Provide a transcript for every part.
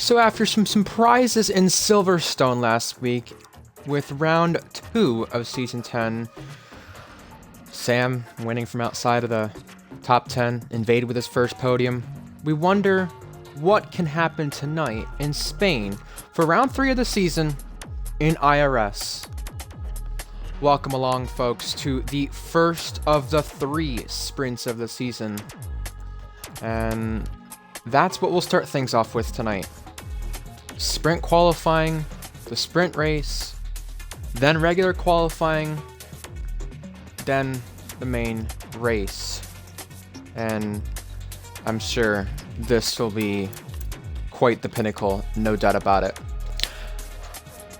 So after some surprises in Silverstone last week, with round 2 of Season 10, Sam winning from outside of the top 10, Invade with his first podium, we wonder what can happen tonight in Spain for round 3 of the season in IRS. Welcome along, folks, to the first of the 3 sprints of the season. And that's what we'll start things off with tonight. Sprint qualifying, the sprint race, then regular qualifying, then the main race. And I'm sure this will be quite the pinnacle, no doubt about it.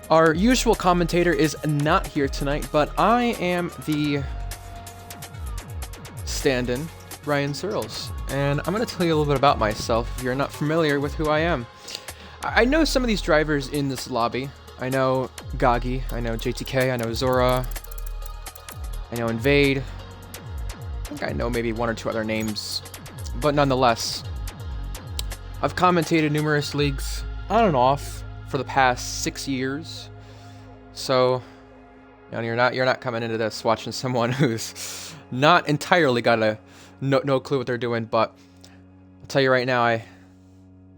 Our usual commentator is not here tonight, but I am the stand-in, Ryan Searles, and I'm going to tell you a little bit about myself if you're not familiar with who I am. I know some of these drivers in this lobby. I know Gagi, I know JTK, I know Zora, I know Invade. I think I know maybe 1 or 2 other names, but nonetheless, I've commentated numerous leagues on and off for the past 6 years. So, you know, you're not coming into this watching someone who's not entirely got no clue what they're doing, but I'll tell you right now, I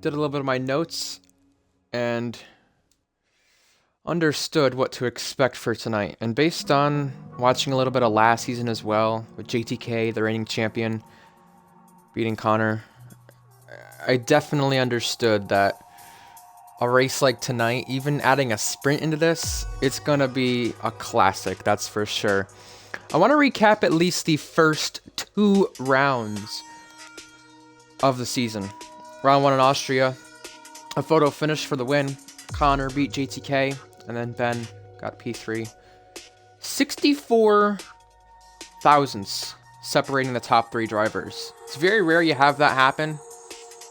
did a little bit of my notes and understood what to expect for tonight. And based on watching a little bit of last season as well, with JTK, the reigning champion, beating Connor, I definitely understood that a race like tonight, even adding a sprint into this, it's gonna be a classic, that's for sure. I want to recap at least the first 2 rounds of the season. Round 1 in Austria, a photo finish for the win. Connor beat JTK, and then Ben got P3. 64 thousandths separating the top 3 drivers. It's very rare you have that happen,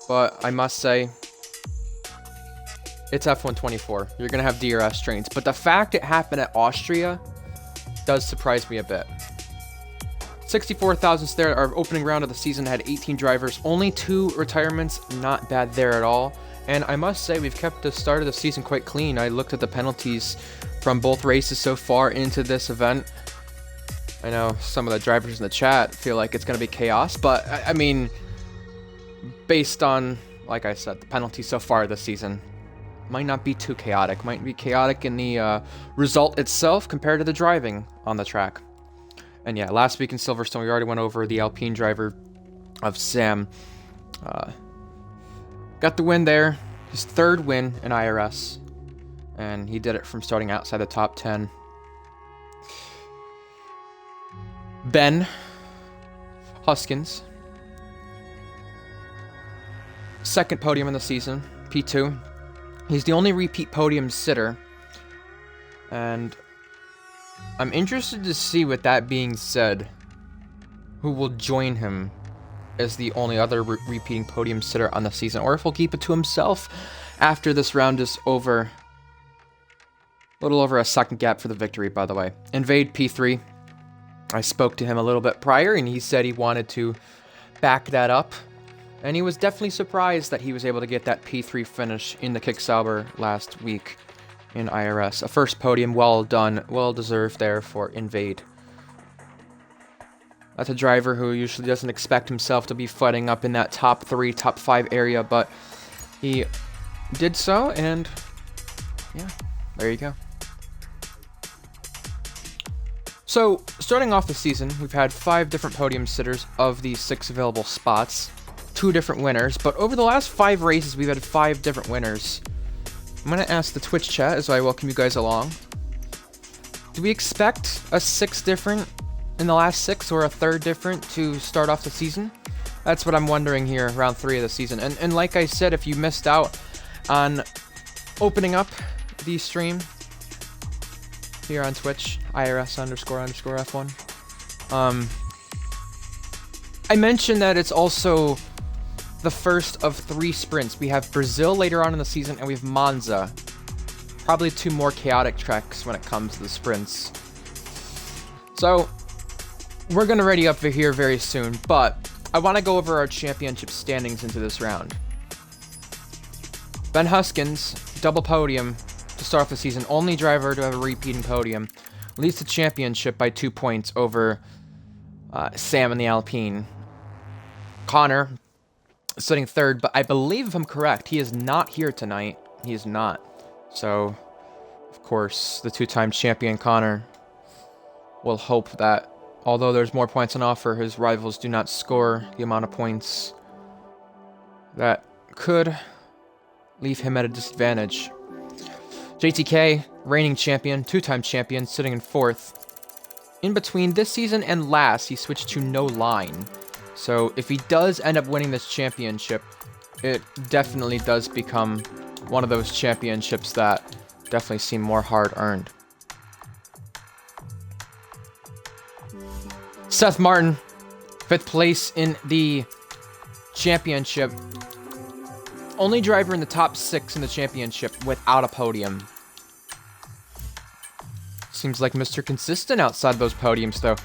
but I must say, it's F1 24. You're going to have DRS trains. But the fact it happened at Austria does surprise me a bit. 64 thousandths there. Our opening round of the season had 18 drivers. Only 2 retirements. Not bad there at all. And I must say, we've kept the start of the season quite clean. I looked at the penalties from both races so far into this event. I know some of the drivers in the chat feel like it's going to be chaos. But, I mean, based on, like I said, the penalties so far this season, might not be too chaotic. Might be chaotic in the result itself compared to the driving on the track. And yeah, last week in Silverstone, we already went over the Alpine driver of Sam. Got the win there. His 3rd win in IRS. And he did it from starting outside the top 10. Ben Huskins. 2nd podium in the season. P2. He's the only repeat podium sitter, and I'm interested to see, with that being said, who will join him as the only other repeating podium sitter on the season, or if he'll keep it to himself after this round is over. A little over a second gap for the victory, by the way. Invade P3. I spoke to him a little bit prior, and he said he wanted to back that up. And he was definitely surprised that he was able to get that P3 finish in the Kicksauber last week in IRS. A first podium, well done, well deserved there for Invade. That's a driver who usually doesn't expect himself to be fighting up in that top 3, top 5 area, but he did so, and yeah, there you go. So, starting off the season, we've had 5 different podium sitters of the 6 available spots. 2 different winners, but over the last 5 races, we've had 5 different winners. I'm going to ask the Twitch chat as I welcome you guys along. Do we expect a 6 different in the last 6, or a 3rd different to start off the season? That's what I'm wondering here, round 3 of the season. And like I said, if you missed out on opening up the stream here on Twitch, IRS__F1, I mentioned that it's also the first of 3 sprints. We have Brazil later on in the season, and we have Monza. Probably 2 more chaotic tracks when it comes to the sprints. So, we're going to ready up for here very soon, but I want to go over our championship standings into this round. Ben Huskins, double podium to start off the season. Only driver to have a repeating podium. Leads the championship by 2 points over Sam in the Alpine. Connor sitting third, but I believe if I'm correct, he is not here tonight. He is not. So, of course, the two-time champion Connor will hope that, although there's more points on offer, his rivals do not score the amount of points that could leave him at a disadvantage. JTK, reigning champion, two-time champion, sitting in fourth. In between this season and last, he switched to no line. So if he does end up winning this championship, it definitely does become one of those championships that definitely seem more hard-earned. Seth Martin, 5th place in the championship. Only driver in the top 6 in the championship without a podium. Seems like Mr. Consistent outside those podiums, though.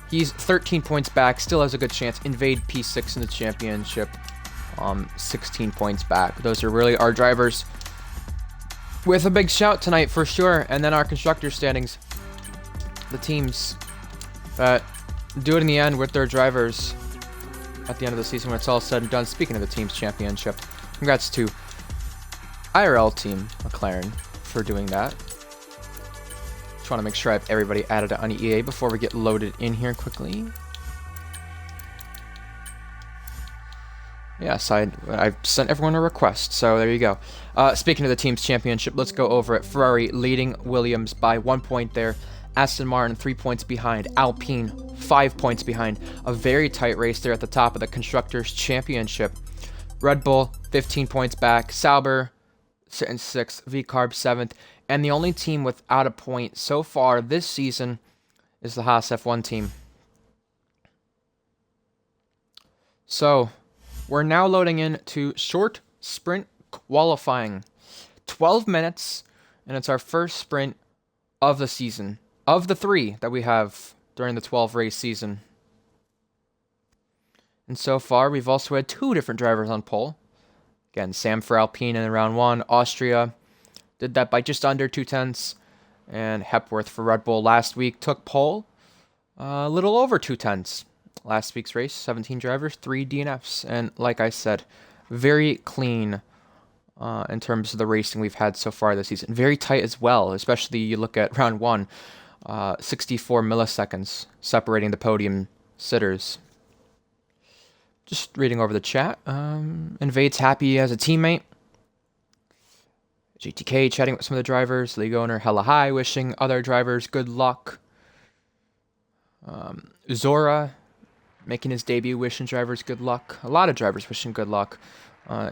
He's 13 points back, still has a good chance. Invade P6 in the championship. 16 points back. Those are really our drivers with a big shout tonight for sure. And then our constructor standings. The teams that do it in the end with their drivers at the end of the season when it's all said and done. Speaking of the team's championship, congrats to IRL team McLaren for doing that. Just want to make sure I have everybody added on EA before we get loaded in here quickly. Yes, I've sent everyone a request, so there you go. Speaking of the team's championship, let's go over it. Ferrari leading Williams by 1 point there. Aston Martin 3 points behind. Alpine 5 points behind. A very tight race there at the top of the Constructors' Championship. Red Bull 15 points back. Sauber sitting 6th. VCarb 7th. And the only team without a point so far this season is the Haas F1 team. So, we're now loading into short sprint qualifying. 12 minutes, and it's our first sprint of the season. Of the 3 that we have during the 12 race season. And so far, we've also had 2 different drivers on pole. Again, Sam for Alpine in round 1. Austria did that by just under 2/10. And Hepworth for Red Bull last week took pole a little over 2/10. Last week's race, 17 drivers, 3 DNFs. And like I said, very clean in terms of the racing we've had so far this season. Very tight as well, especially you look at round 1. 64 milliseconds separating the podium sitters. Just reading over the chat. Invade's happy as a teammate. GTK chatting with some of the drivers. League owner hella high, wishing other drivers good luck. Zora making his debut, wishing drivers good luck. A lot of drivers wishing good luck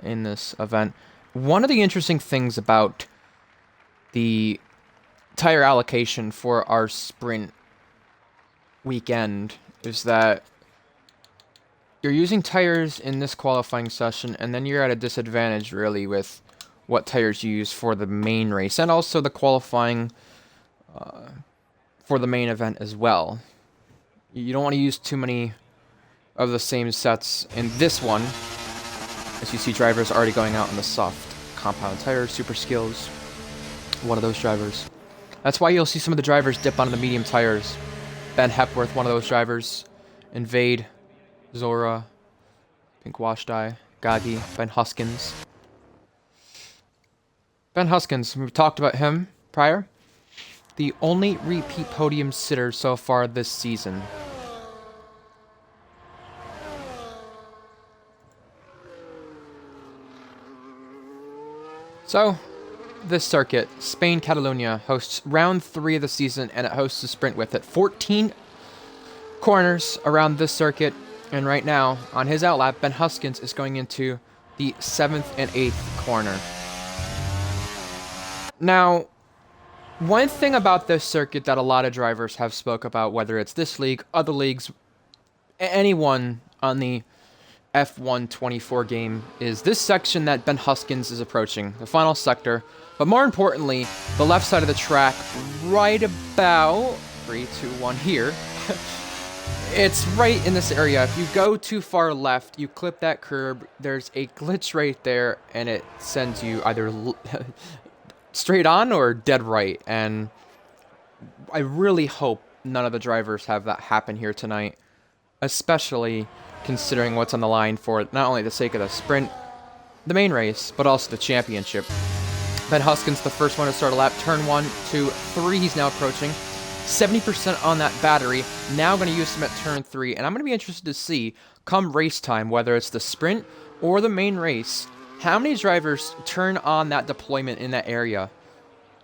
in this event. One of the interesting things about the tire allocation for our sprint weekend is that you're using tires in this qualifying session, and then you're at a disadvantage really with what tires you use for the main race and also the qualifying for the main event as well. You don't want to use too many of the same sets in this one, as you see drivers already going out on the soft compound tires. Super Skills, one of those drivers. That's why you'll see some of the drivers dip onto the medium tires. Ben Hepworth, one of those drivers. Invade, Zora, Pink Wash Dye, Gagi, Ben Huskins. Ben Huskins, we've talked about him prior. The only repeat podium sitter so far this season. So, this circuit, Spain, Catalonia, hosts round 3 of the season, and it hosts a sprint with it. 14 corners around this circuit, and right now, on his outlap, Ben Huskins is going into the 7th and 8th corner. Now, one thing about this circuit that a lot of drivers have spoke about, whether it's this league, other leagues, anyone on the F1 24 game, is this section that Ben Huskins is approaching, the final sector, but more importantly, the left side of the track, right about 3, 2, 1 here, It's right in this area. If you go too far left, you clip that curb, there's a glitch right there, and it sends you either straight on or dead right. And I really hope none of the drivers have that happen here tonight, especially considering what's on the line for not only the sake of the sprint, the main race, but also the championship. Ben Huskins, the first one to start a lap. Turn 1, 2, 3, he's now approaching. 70% on that battery. Now going to use him at turn 3, and I'm going to be interested to see, come race time, whether it's the sprint or the main race, how many drivers turn on that deployment in that area.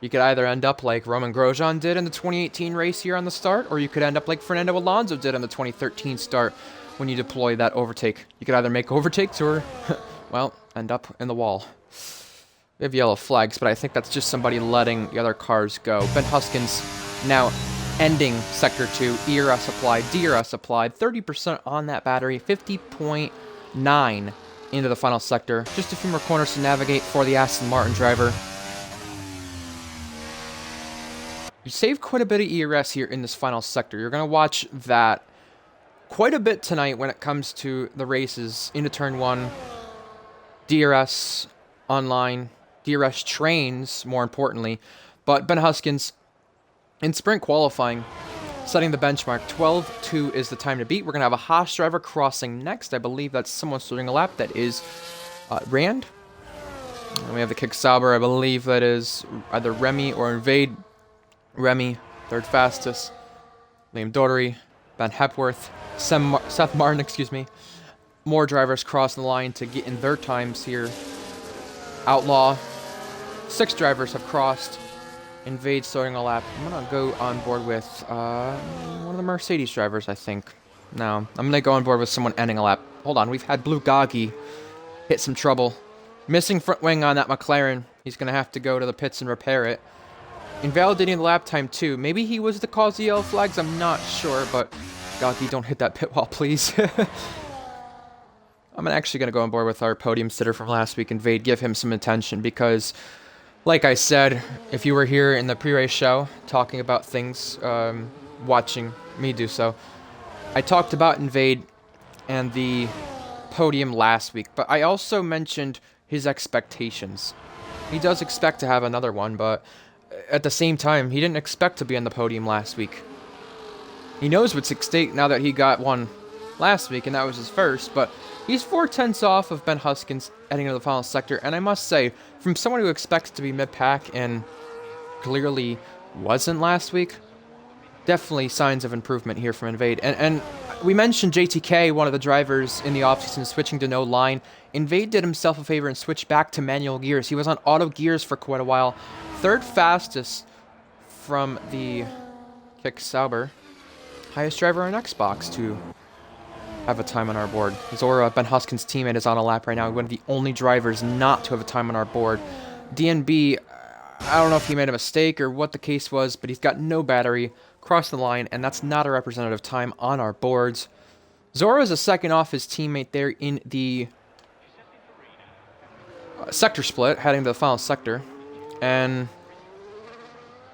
You could either end up like Roman Grosjean did in the 2018 race here on the start, or you could end up like Fernando Alonso did on the 2013 start when you deploy that overtake. You could either make overtakes or, well, end up in the wall. We have yellow flags, but I think that's just somebody letting the other cars go. Ben Huskins now ending Sector 2, IRS applied, DRS applied, 30% on that battery, 50.9 into the final sector. Just a few more corners to navigate for the Aston Martin driver. You save quite a bit of ERS here in this final sector. You're going to watch that quite a bit tonight when it comes to the races into turn 1, DRS online, DRS trains, more importantly. But Ben Huskins, in sprint qualifying, setting the benchmark. 12.2 is the time to beat. We're going to have a Haas driver crossing next. I believe that's someone starting a lap. That is Rand. And we have the Kick Sauber. I believe that is either Remy or Invade. Remy, third fastest. Liam Doherty, Ben Hepworth, Seth Martin, excuse me. More drivers crossing the line to get in their times here. Outlaw. 6 drivers have crossed. Invade starting a lap. I'm going to go on board with one of the Mercedes drivers, I think. No, I'm going to go on board with someone ending a lap. Hold on, we've had Blue Gaggi hit some trouble. Missing front wing on that McLaren. He's going to have to go to the pits and repair it. Invalidating the lap time, too. Maybe he was the cause of the yellow flags, I'm not sure, but Gaggi, don't hit that pit wall, please. I'm actually going to go on board with our podium sitter from last week, Invade, give him some attention, because, like I said, if you were here in the pre-race show, talking about things, watching me do so, I talked about Invade and the podium last week, but I also mentioned his expectations. He does expect to have another one, but at the same time, he didn't expect to be on the podium last week. He knows what's at stake now that he got one last week, and that was his first, but he's 4/10 off of Ben Huskins heading into the final sector, and I must say, from someone who expects to be mid-pack and clearly wasn't last week, definitely signs of improvement here from Invade. And we mentioned JTK, one of the drivers in the offseason, switching to no line. Invade did himself a favor and switched back to manual gears. He was on auto gears for quite a while. Third fastest from the Kick Sauber. Highest driver on Xbox to have a time on our board. Zora, Ben Huskins' teammate, is on a lap right now. One of the only drivers not to have a time on our board. DNB, I don't know if he made a mistake or what the case was, but he's got no battery, crossed the line, and that's not a representative time on our boards. Zora is a second off his teammate there in the sector split, heading to the final sector. And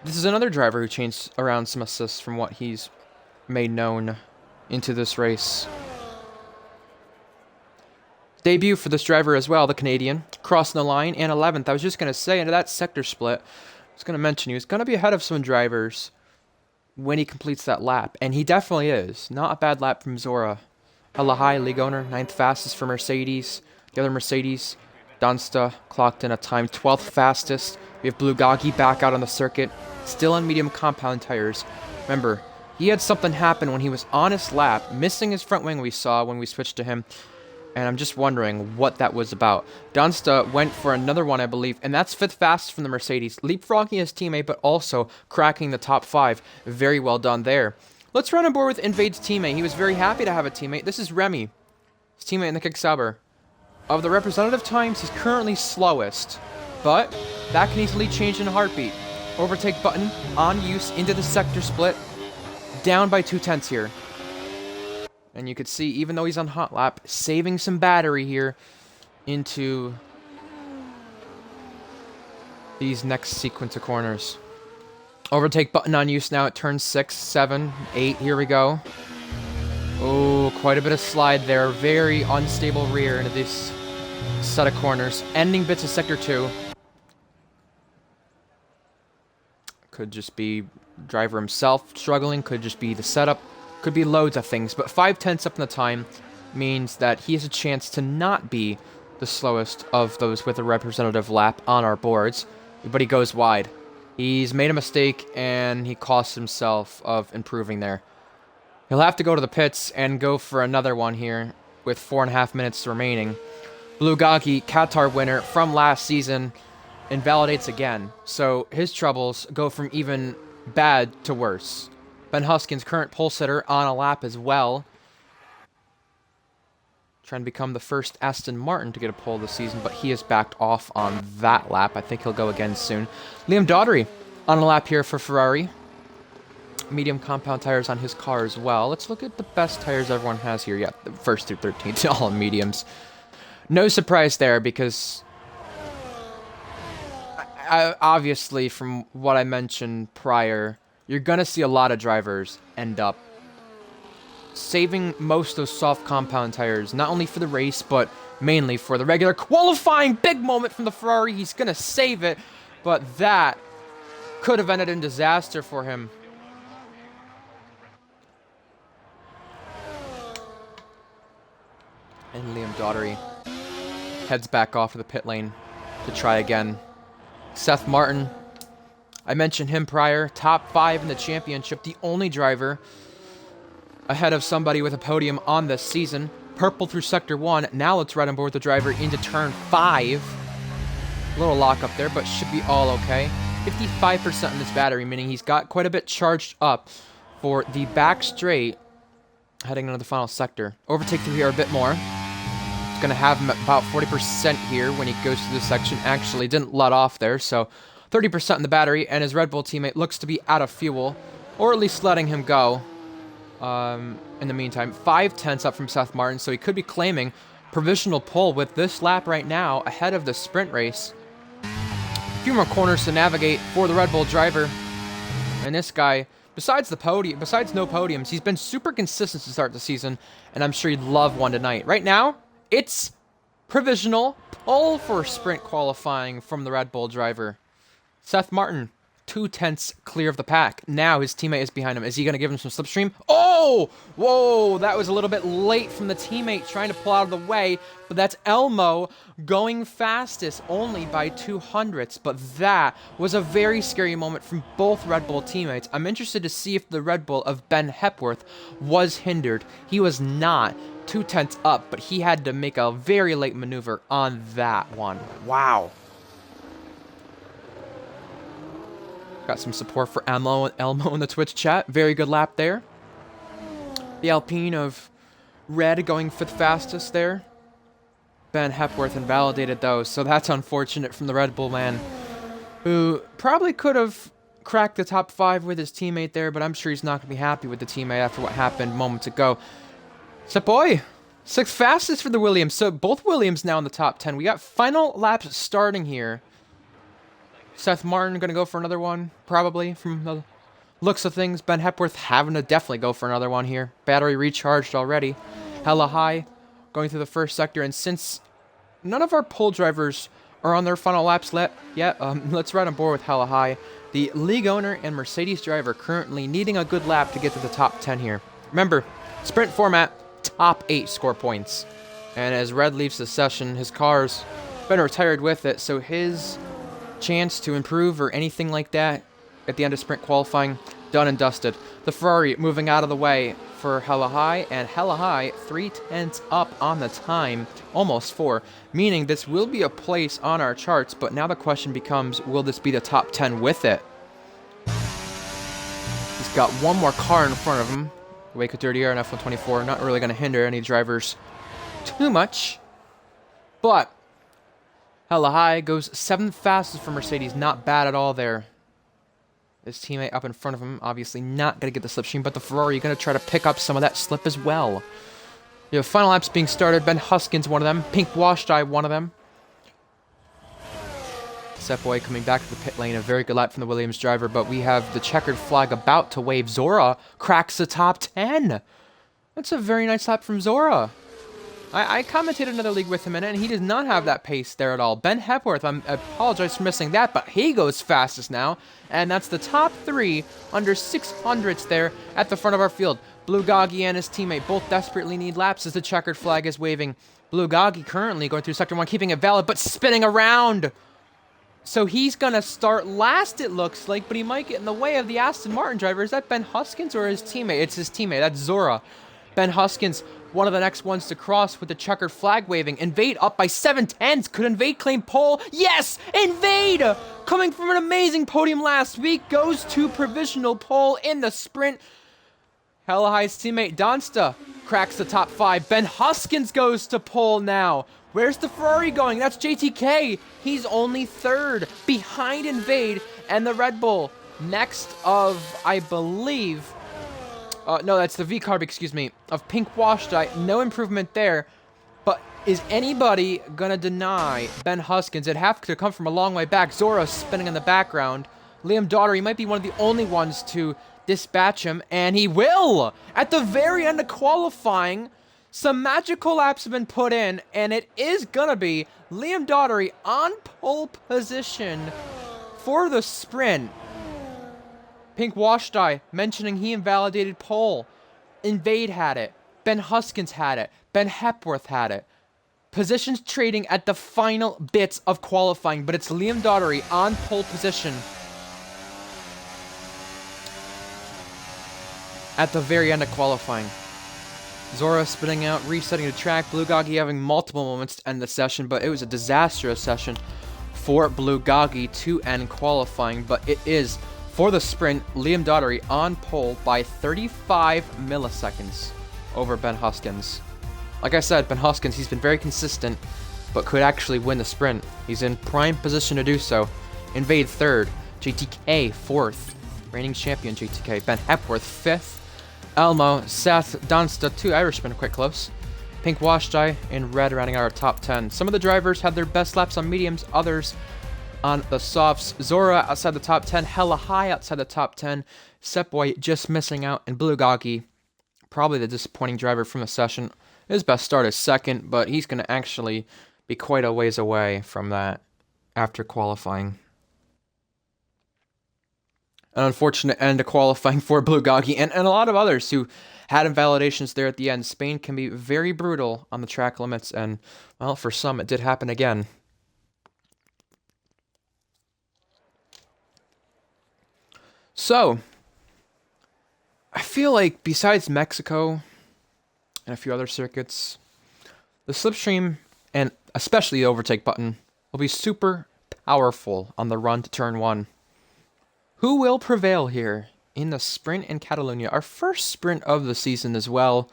this is another driver who changed around some assists from what he's made known into this race. Debut for this driver as well, the Canadian, crossing the line, and 11th. I was just going to say, into that sector split, I was going to mention he was going to be ahead of some drivers when he completes that lap, and he definitely is. Not a bad lap from Zora. Alahai, league owner, 9th fastest for Mercedes. The other Mercedes, Dunsta, clocked in a time 12th fastest. We have Blue Gaggi back out on the circuit, still on medium compound tires. Remember, he had something happen when he was on his lap, missing his front wing we saw when we switched to him. And I'm just wondering what that was about. Dunsta went for another one, I believe, and that's 5th fastest from the Mercedes. Leapfrogging his teammate, but also cracking the top 5. Very well done there. Let's run on board with Invade's teammate. He was very happy to have a teammate. This is Remy, his teammate in the Kick Sauber. Of the representative times, he's currently slowest, but that can easily change in a heartbeat. Overtake button on use into the sector split. Down by 2/10 here. And you could see, even though he's on hot lap, saving some battery here into these next sequence of corners. Overtake button on use now at turn 6, 7, 8. Here we go. Oh, quite a bit of slide there. Very unstable rear into this set of corners. Ending bits of Sector 2. Could just be driver himself struggling. Could just be the setup. Could be loads of things. But 5/10 up in the time means that he has a chance to not be the slowest of those with a representative lap on our boards. But he goes wide. He's made a mistake, and he costs himself of improving there. He'll have to go to the pits and go for another one here with 4.5 minutes remaining. Blue Gaki, Qatar winner from last season, invalidates again. So his troubles go from even bad to worse. Ben Huskin's current pole sitter on a lap as well. Trying to become the first Aston Martin to get a pole this season, but he has backed off on that lap. I think he'll go again soon. Liam Daugherty on a lap here for Ferrari. Medium compound tires on his car as well. Let's look at the best tires everyone has here. Yeah, the first through 13th, all mediums. No surprise there because obviously from what I mentioned prior, you're going to see a lot of drivers end up saving most of those soft compound tires, not only for the race, but mainly for the regular qualifying. Big moment from the Ferrari. He's going to save it, but that could have ended in disaster for him. And Liam Daugherty heads back off to the pit lane to try again. Seth Martin, I mentioned him prior, top 5 in the championship, the only driver ahead of somebody with a podium on this season. Purple through Sector 1. Now let's ride on board the driver into Turn 5. A little lock up there, but should be all okay. 55% in this battery, meaning he's got quite a bit charged up for the back straight heading into the final sector. Overtake through here a bit more. It's going to have him at about 40% here when he goes through this section. Actually, didn't let off there, so 30% in the battery, and his Red Bull teammate looks to be out of fuel, or at least letting him go. In the meantime, 5/10 up from Seth Martin, so he could be claiming provisional pole with this lap right now ahead of the sprint race. A few more corners to navigate for the Red Bull driver. And this guy, besides no podiums, he's been super consistent to start the season, and I'm sure he'd love one tonight. Right now, it's provisional pole for sprint qualifying from the Red Bull driver. Seth Martin, 2/10 clear of the pack. Now his teammate is behind him. Is he going to give him some slipstream? Oh! Whoa! That was a little bit late from the teammate trying to pull out of the way, but that's Elmo going fastest only by 200ths. But that was a very scary moment from both Red Bull teammates. I'm interested to see if the Red Bull of Ben Hepworth was hindered. He was not. 2/10 up, but he had to make a very late maneuver on that one. Wow. Got some support for Elmo in the Twitch chat. Very good lap there. The Alpine of Red going 5th fastest there. Ben Hepworth invalidated those, so that's unfortunate from the Red Bull man, who probably could have cracked the top 5 with his teammate there, but I'm sure he's not going to be happy with the teammate after what happened moments ago. Sepoy, 6th fastest for the Williams. So both Williams now in the top 10. We got final laps starting here. Seth Martin going to go for another one, probably, from the looks of things. Ben Hepworth having to definitely go for another one here. Battery recharged already. Hella high going through the first sector. And since none of our pole drivers are on their final laps yet, let's ride on board with Hella high. The league owner and Mercedes driver currently needing a good lap to get to the top 10 here. Remember, sprint format, top 8 score points. And as Red leaves the session, his car's been retired with it, so his chance to improve or anything like that at the end of sprint qualifying, done and dusted. The Ferrari moving out of the way for Hella High, and Hella High 3/10 up on the time, almost 4, meaning this will be a place on our charts, but now the question becomes, will this be the top 10 with it? He's got one more car in front of him. Wake of Dirty Air and F124, not really going to hinder any drivers too much, but Hella High goes 7th fastest for Mercedes. Not bad at all there. His teammate up in front of him, obviously not going to get the slipstream, but the Ferrari going to try to pick up some of that slip as well. You have final laps being started. Ben Huskin's one of them. Pink Washed Eye, one of them. Sepoy coming back to the pit lane. A very good lap from the Williams driver, but we have the checkered flag about to wave. Zora cracks the top 10. That's a very nice lap from Zora. I commentated another league with him in it, and he does not have that pace there at all. Ben Hepworth, I apologize for missing that, but he goes fastest now. And that's the top 3 under 600s there at the front of our field. Blue Goggy and his teammate both desperately need laps as the checkered flag is waving. Blue Goggy currently going through Sector 1, keeping it valid, but spinning around. So he's going to start last, it looks like, but he might get in the way of the Aston Martin driver. Is that Ben Huskins or his teammate? It's his teammate. That's Zora. Ben Huskins, one of the next ones to cross with the checkered flag waving. Invade up by 7/10. Could Invade claim pole? Yes! Invade! Coming from an amazing podium last week, goes to provisional pole in the sprint. Hella High's teammate Donsta cracks the top 5. Ben Huskins goes to pole now. Where's the Ferrari going? That's JTK. He's only 3rd behind Invade and the Red Bull. Next of, I believe... no, that's the V-Carb, excuse me, of Pink Wash Dye. No improvement there. But is anybody going to deny Ben Huskins? It'd have to come from a long way back. Zora spinning in the background. Liam Daughtery might be one of the only ones to dispatch him, and he will! At the very end of qualifying, some magical laps have been put in, and it is going to be Liam Daughtery on pole position for the sprint. Pink Wash Dye mentioning he invalidated pole. Invade had it. Ben Huskins had it. Ben Hepworth had it. Positions trading at the final bits of qualifying, but it's Liam Daughtery on pole position at the very end of qualifying. Zora spinning out, resetting the track. Blue Goggy having multiple moments to end the session, but it was a disastrous session for Blue Goggy to end qualifying. But it is, for the sprint, Liam Daughtery on pole by 35 milliseconds over Ben Huskins. Like I said, Ben Huskins, he's been very consistent, but could actually win the sprint. He's in prime position to do so. Invade 3rd, JTK 4th, reigning champion JTK. Ben Hepworth 5th. Elmo, Seth, Donsta, 2 Irishmen quite close. Pink Wash Dye and Red rounding out our top 10. Some of the drivers had their best laps on mediums, others on the softs. Zora outside the top 10, Hella High outside the top 10. Sepboy just missing out, and Blue Goggy, probably the disappointing driver from the session. His best start is 2nd, but he's going to actually be quite a ways away from that after qualifying. An unfortunate end to qualifying for Blue Goggy and a lot of others who had invalidations there at the end. Spain can be very brutal on the track limits, and, well, for some it did happen again. So, I feel like besides Mexico and a few other circuits, the slipstream, and especially the overtake button, will be super powerful on the run to turn 1. Who will prevail here in the sprint in Catalonia? Our first sprint of the season as well.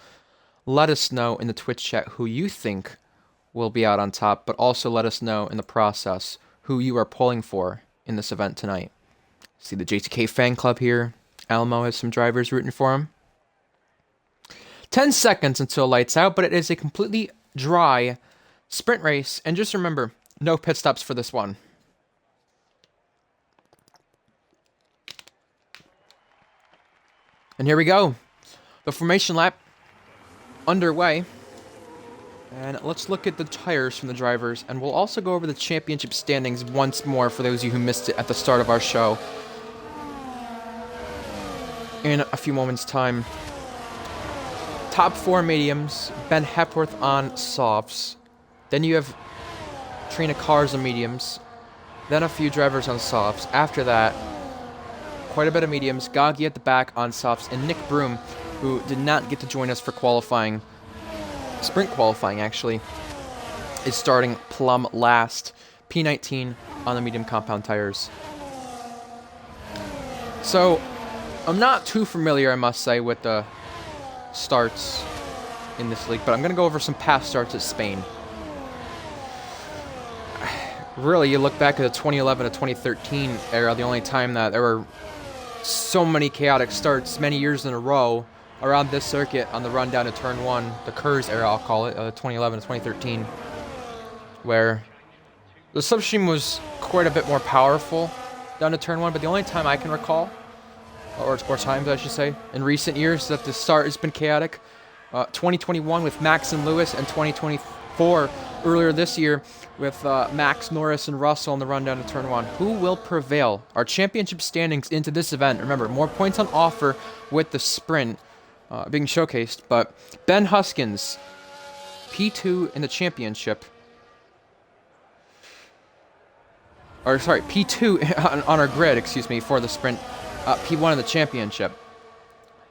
Let us know in the Twitch chat who you think will be out on top, but also let us know in the process who you are pulling for in this event tonight. See the JTK fan club here. Elmo has some drivers rooting for him. 10 seconds until lights out, but it is a completely dry sprint race. And just remember, no pit stops for this one. And here we go. The formation lap underway. And let's look at the tires from the drivers. And we'll also go over the championship standings once more for those of you who missed it at the start of our show. In a few moments' time. Top 4 mediums. Ben Hepworth on softs. Then you have Trina Cars on mediums. Then a few drivers on softs. After that, quite a bit of mediums. Goggy at the back on softs. And Nick Broom, who did not get to join us for qualifying. Sprint qualifying, actually, is starting plumb last. P19 on the medium compound tires. So, I'm not too familiar, I must say, with the starts in this league, but I'm going to go over some past starts at Spain. Really, you look back at the 2011 to 2013 era, the only time that there were so many chaotic starts many years in a row around this circuit on the run down to turn 1, the Kurz era, I'll call it, 2011 to 2013, where the slipstream was quite a bit more powerful down to turn 1, but the only time I can recall, or times I should say, in recent years that the start has been chaotic, 2021 with Max and Lewis, and 2024 earlier this year with Max, Norris, and Russell in the run down to turn 1. Who will prevail? Our championship standings into this event. Remember, more points on offer with the sprint being showcased, but Ben Huskins, P2 in the championship. Or sorry, P2 on our grid, excuse me, for the sprint. P1 in the championship.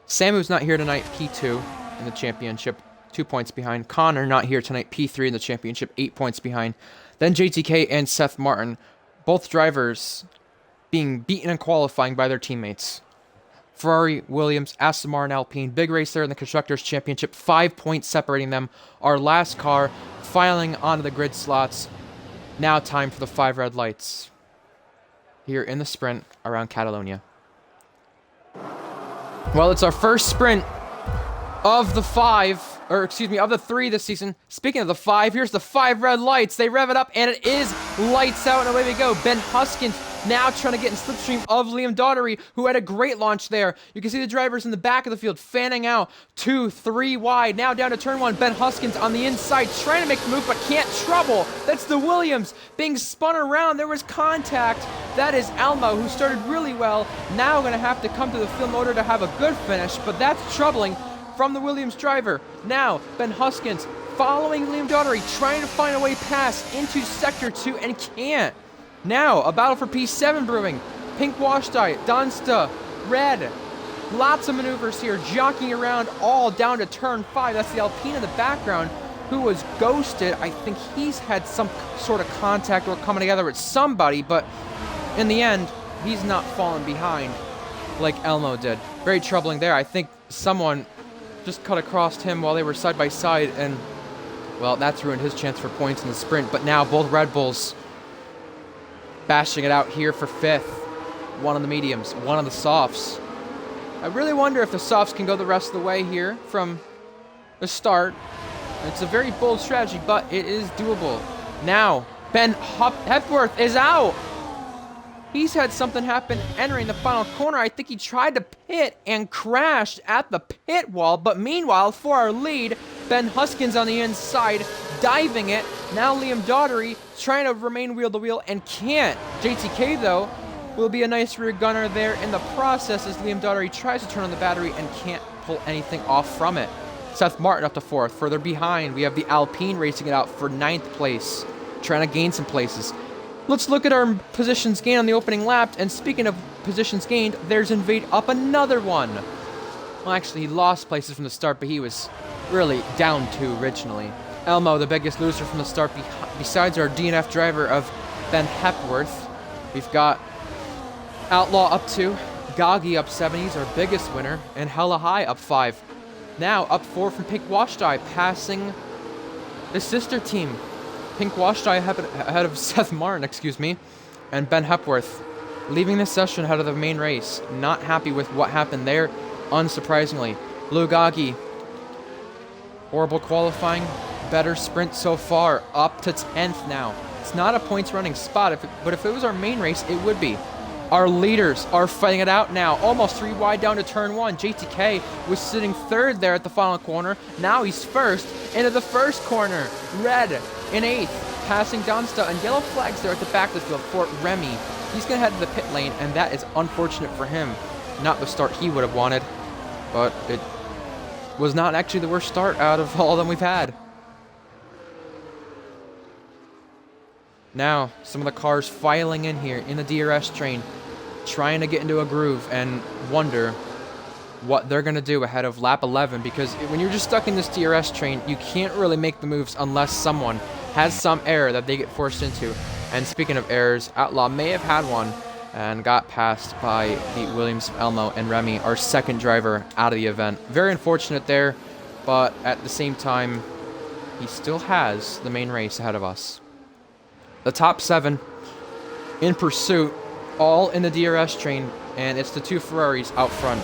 Sam, who's not here tonight, P2 in the championship, 2 points behind. Connor, not here tonight, P3 in the championship, 8 points behind. Then JTK and Seth Martin, both drivers being beaten in qualifying by their teammates. Ferrari, Williams, Aston Martin, Alpine, big race there in the Constructors' Championship, 5 points separating them. Our last car filing onto the grid slots. Now time for the 5 red lights here in the sprint around Catalonia. Well, it's our first sprint of the 5, or excuse me, of the 3 this season. Speaking of the 5, here's the 5 red lights. They rev it up, and it is lights out, and away we go. Ben Huskins now trying to get in slipstream of Liam Daugherty, who had a great launch there. You can see the drivers in the back of the field fanning out. 2, 3 wide. Now down to turn 1. Ben Huskins on the inside trying to make the move, but can't trouble. That's the Williams being spun around. There was contact. That is Elmo, who started really well. Now going to have to come to the field in order to have a good finish, but that's troubling from the Williams driver. Now, Ben Huskins following Liam Daugherty, trying to find a way past into Sector 2, and can't. Now, a battle for P7 brewing. Pink wash dye, Dunsta, red. Lots of maneuvers here, jockeying around all down to turn 5. That's the Alpine in the background, who was ghosted. I think he's had some sort of contact or coming together with somebody, but in the end, he's not falling behind like Elmo did. Very troubling there. I think someone just cut across him while they were side by side, and, well, that's ruined his chance for points in the sprint. But now both Red Bulls bashing it out here for 5th. One on the mediums, one on the softs. I really wonder if the softs can go the rest of the way here from the start. It's a very bold strategy, but it is doable. Now, Ben Hepworth is out. He's had something happen entering the final corner. I think he tried to pit and crashed at the pit wall, but meanwhile, for our lead, Ben Huskins on the inside, diving it. Now Liam Daugherty trying to remain wheel-to-wheel and can't. JTK, though, will be a nice rear gunner there in the process as Liam Daugherty tries to turn on the battery and can't pull anything off from it. Seth Martin up to 4th. Further behind, we have the Alpine racing it out for 9th place, trying to gain some places. Let's look at our positions gained on the opening lap, and speaking of positions gained, there's Invade up another one. Well, actually, he lost places from the start, but he was really down 2 originally. Elmo, the biggest loser from the start, besides our DNF driver of Ben Hepworth. We've got Outlaw up 2, Goggy up 7, he's our biggest winner, and Hella High up 5. Now up 4 from Pink Wash Dye, passing the sister team. Pink Wash Dye ahead of Seth Martin, excuse me, and Ben Hepworth leaving this session ahead of the main race. Not happy with what happened there, unsurprisingly. Blue Goggy, horrible qualifying, better sprint so far, up to 10th now. It's not a points running spot, but if it was our main race, it would be. Our leaders are fighting it out now. Almost 3 wide down to turn 1. JTK was sitting 3rd there at the final corner. Now he's 1st into the first corner. Red in 8th, passing Donsta, and yellow flags there at the back of the field for Remy. He's going to head to the pit lane, and that is unfortunate for him. Not the start he would have wanted, but it was not actually the worst start out of all of them we've had. Now, some of the cars filing in here in the DRS train, trying to get into a groove and wonder what they're going to do ahead of lap 11, because when you're just stuck in this DRS train, you can't really make the moves unless someone has some error that they get forced into. And speaking of errors, Outlaw may have had one and got passed by the Williams, Elmo, and Remy, our second driver out of the event. Very unfortunate there, but at the same time, he still has the main race ahead of us. The top 7 in pursuit, all in the DRS train, and it's the 2 Ferraris out front.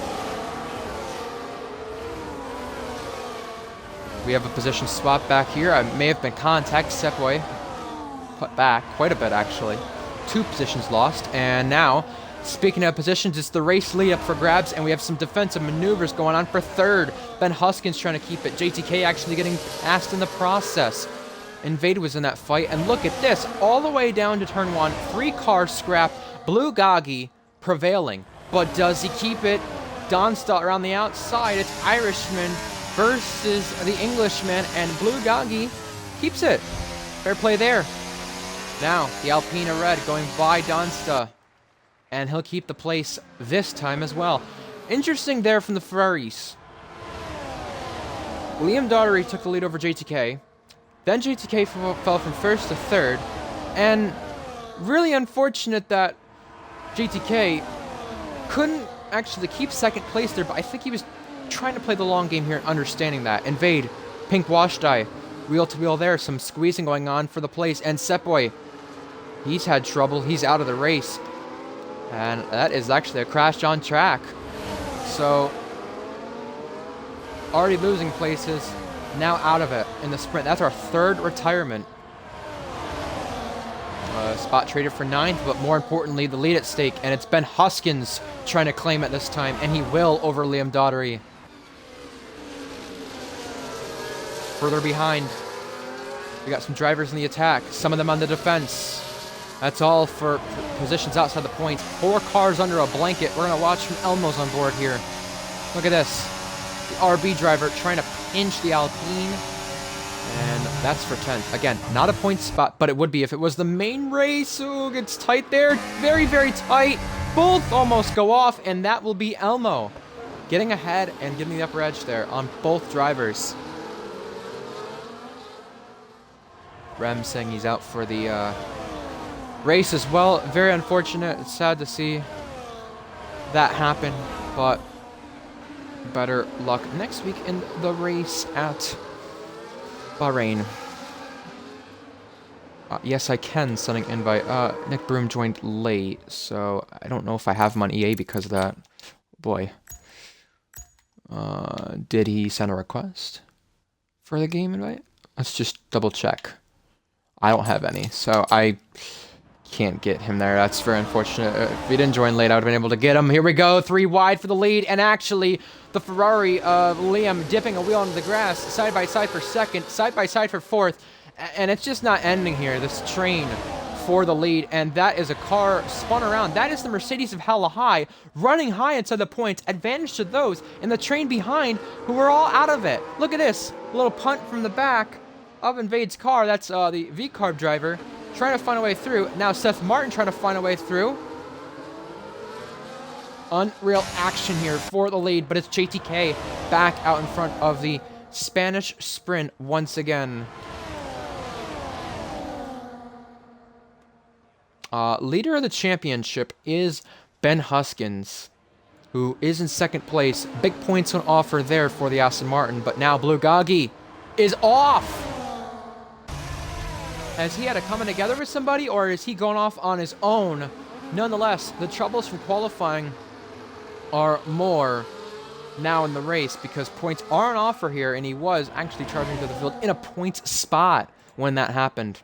We have a position swap back here. I may have been contact. Sepway put back quite a bit, actually. 2 positions lost, and now Speaking of positions, it's the race lead up for grabs, and we have some defensive maneuvers going on for third. Ben Huskins trying to keep it. JTK actually getting passed in the process. Invade was in that fight, and look at this. All the way down to turn 1, 3-car scrap. Blue Gagi prevailing. But does he keep it? Donsta around the outside. It's Irishman versus the Englishman, and Blue Gagi keeps it. Fair play there. Now, the Alpina Red going by Donsta. And he'll keep the place this time as well. Interesting there from the Ferraris. Liam Daugherty took the lead over JTK. Then JTK fell from first to third. And really unfortunate that JTK couldn't actually keep second place there, but I think he was trying to play the long game here and understanding that. Invade, pink wash dye, wheel to wheel there, some squeezing going on for the place. And Setboy, he's had trouble, he's out of the race. And that is actually a crash on track. So, already losing places, now out of it in the sprint. That's our third retirement. Spot traded for 9th, but more importantly, the lead at stake. And it's Ben Huskins trying to claim it this time, and he will over Liam Daugherty. Further behind, we got some drivers in the attack, some of them on the defense. That's all for positions outside the points. 4 cars under a blanket. We're going to watch from Elmo's on board here. Look at this. The RB driver trying to pinch the Alpine. And that's for 10th. Again, not a point spot, but it would be if it was the main race. Ooh, it's tight there. Very, very tight. Both almost go off, and that will be Elmo getting ahead and getting the upper edge there on both drivers. Rem saying he's out for the race as well. Very unfortunate. It's sad to see that happen, but better luck next week in the race at Bahrain. Yes, I can send an invite. Nick Broom joined late, so I don't know if I have him on EA because of that. Boy. Did he send a request for the game invite? Let's just double check. I don't have any, so I can't get him there. That's very unfortunate. If he didn't join late, I would have been able to get him. Here we go. 3 wide for the lead, and actually the Ferrari of Liam dipping a wheel into the grass, side by side for second, side by side for fourth, and it's just not ending here. This train for the lead, and that is a car spun around. That is the Mercedes of Hella High running high inside the points. Advantage to those in the train behind who were all out of it. Look at this. A little punt from the back of Invade's car. That's the V-Carb driver trying to find a way through. Now Seth Martin trying to find a way through. Unreal action here for the lead, but it's JTK back out in front of the Spanish sprint once again. Leader of the championship is Ben Huskins, who is in second place. Big points on offer there for the Aston Martin, but now Blue Gagi is off. Has he had a coming together with somebody, or is he going off on his own? Nonetheless, the troubles from qualifying are more now in the race because points are on offer here, and he was actually charging to the field in a points spot when that happened.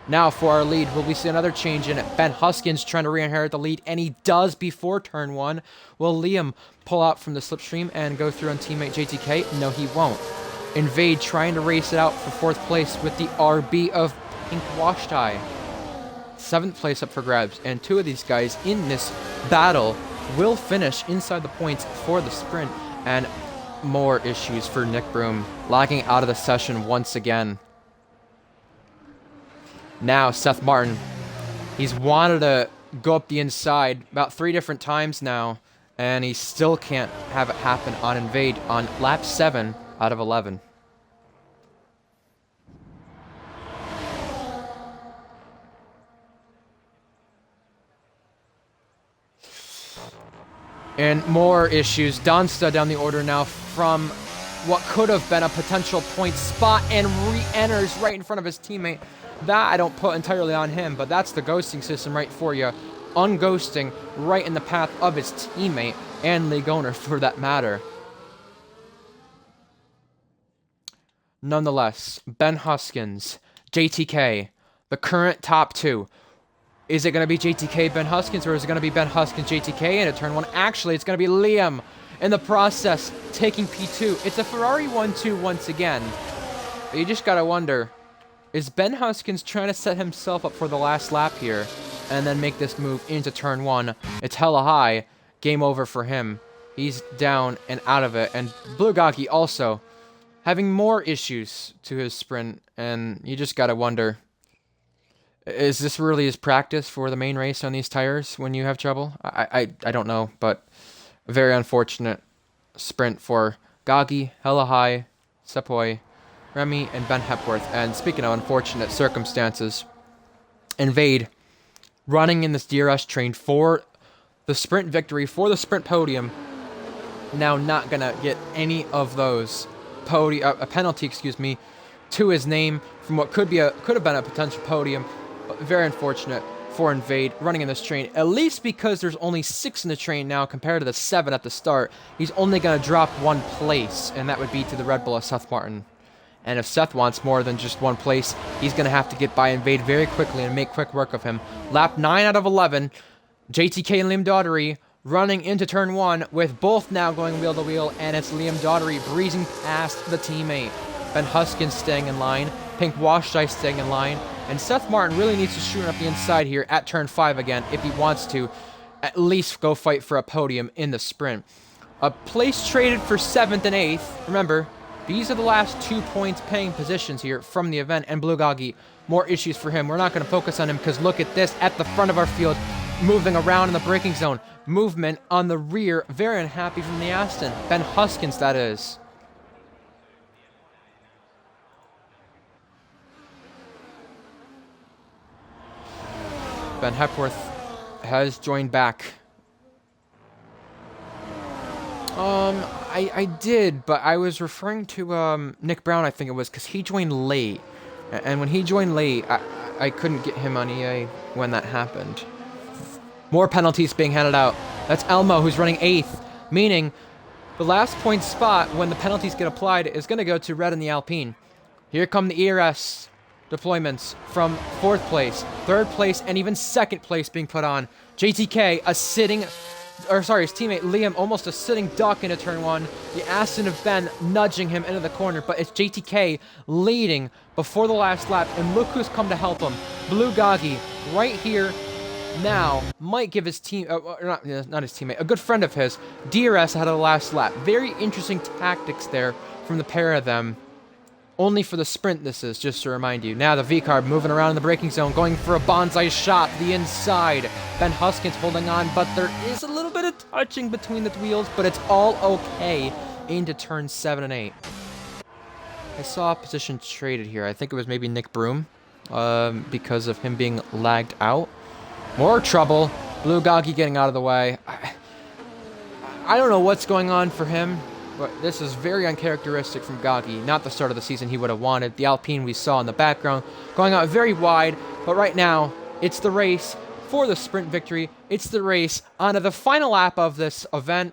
Now for our lead, will we see another change in it? Ben Huskins trying to re-inherit the lead, and he does before turn 1. Will Liam pull out from the slipstream and go through on teammate JTK? No, he won't. Invade trying to race it out for 4th place with the RB of Pink Wash Tie. 7th place up for grabs, and 2 of these guys in this battle will finish inside the points for the sprint, and more issues for Nick Broom, lagging out of the session once again. Now Seth Martin, he's wanted to go up the inside about 3 different times now, and he still can't have it happen on Invade on lap 7 out of 11. And more issues. Donsta down the order now from what could have been a potential point spot and re-enters right in front of his teammate. That I don't put entirely on him, but that's the ghosting system right for you. Unghosting right in the path of his teammate and league owner for that matter. Nonetheless, Ben Huskins, JTK, the current top 2. Is it going to be JTK, Ben Huskins, or is it going to be Ben Huskins, JTK into turn 1? Actually, it's going to be Liam in the process taking P2. It's a Ferrari 1-2 once again. But you just got to wonder, is Ben Huskins trying to set himself up for the last lap here and then make this move into turn 1? It's hella high. Game over for him. He's down and out of it. And Blue Gaki also having more issues to his sprint. And you just got to wonder, is this really his practice for the main race on these tires when you have trouble? I don't know, but a very unfortunate sprint for Gagi, hella high, Sepoy, Remy, and Ben Hepworth. And speaking of unfortunate circumstances, Invade running in this DRS train for the sprint victory, for the sprint podium, now not going to get any of those a penalty, to his name from what could have been a potential podium. But very unfortunate for Invade running in this train, at least because there's only 6 in the train now compared to the 7 at the start. He's only going to drop 1 place, and that would be to the Red Bull of Seth Martin. And if Seth wants more than just 1 place, he's going to have to get by Invade very quickly and make quick work of him. Lap 9 out of 11, JTK and Liam Daugherty running into turn 1 with both now going wheel to wheel, and it's Liam Daugherty breezing past the teammate. Ben Huskins staying in line, Pink Washai staying in line, and Seth Martin really needs to shoot up the inside here at turn 5 again if he wants to at least go fight for a podium in the sprint. A place traded for 7th and 8th. Remember, these are the last 2 points paying positions here from the event, and Blue Gagi, more issues for him. We're not going to focus on him because look at this at the front of our field, moving around in the braking zone. Movement on the rear, very unhappy from the Aston. Ben Huskins, that is. Ben Hepworth has joined back. I did, but I was referring to Nick Brown, I think it was, because he joined late. And when he joined late, I couldn't get him on EA when that happened. More penalties being handed out. That's Elmo, who's running 8th, meaning the last point spot when the penalties get applied is going to go to Red and the Alpine. Here come the ERS deployments from 4th place, 3rd place, and even 2nd place being put on. JTK, his teammate Liam, almost a sitting duck into turn 1. The Aston of Ben nudging him into the corner, but it's JTK leading before the last lap, and look who's come to help him. Blue Gagi, right here, now, might give his team, not his teammate, a good friend of his, DRS ahead of the last lap. Very interesting tactics there from the pair of them. Only for the sprint, this is, just to remind you. Now the V-Carb moving around in the braking zone, going for a bonsai shot to the inside. Ben Huskins holding on, but there is a little bit of touching between the wheels, but it's all okay into turn 7 and 8. I saw a position traded here. I think it was maybe Nick Broom, because of him being lagged out. More trouble. Blue Gagi getting out of the way. I don't know what's going on for him, but this is very uncharacteristic from Gagi. Not the start of the season he would have wanted. The Alpine we saw in the background going out very wide, but right now it's the race for the sprint victory. It's the race onto the final lap of this event,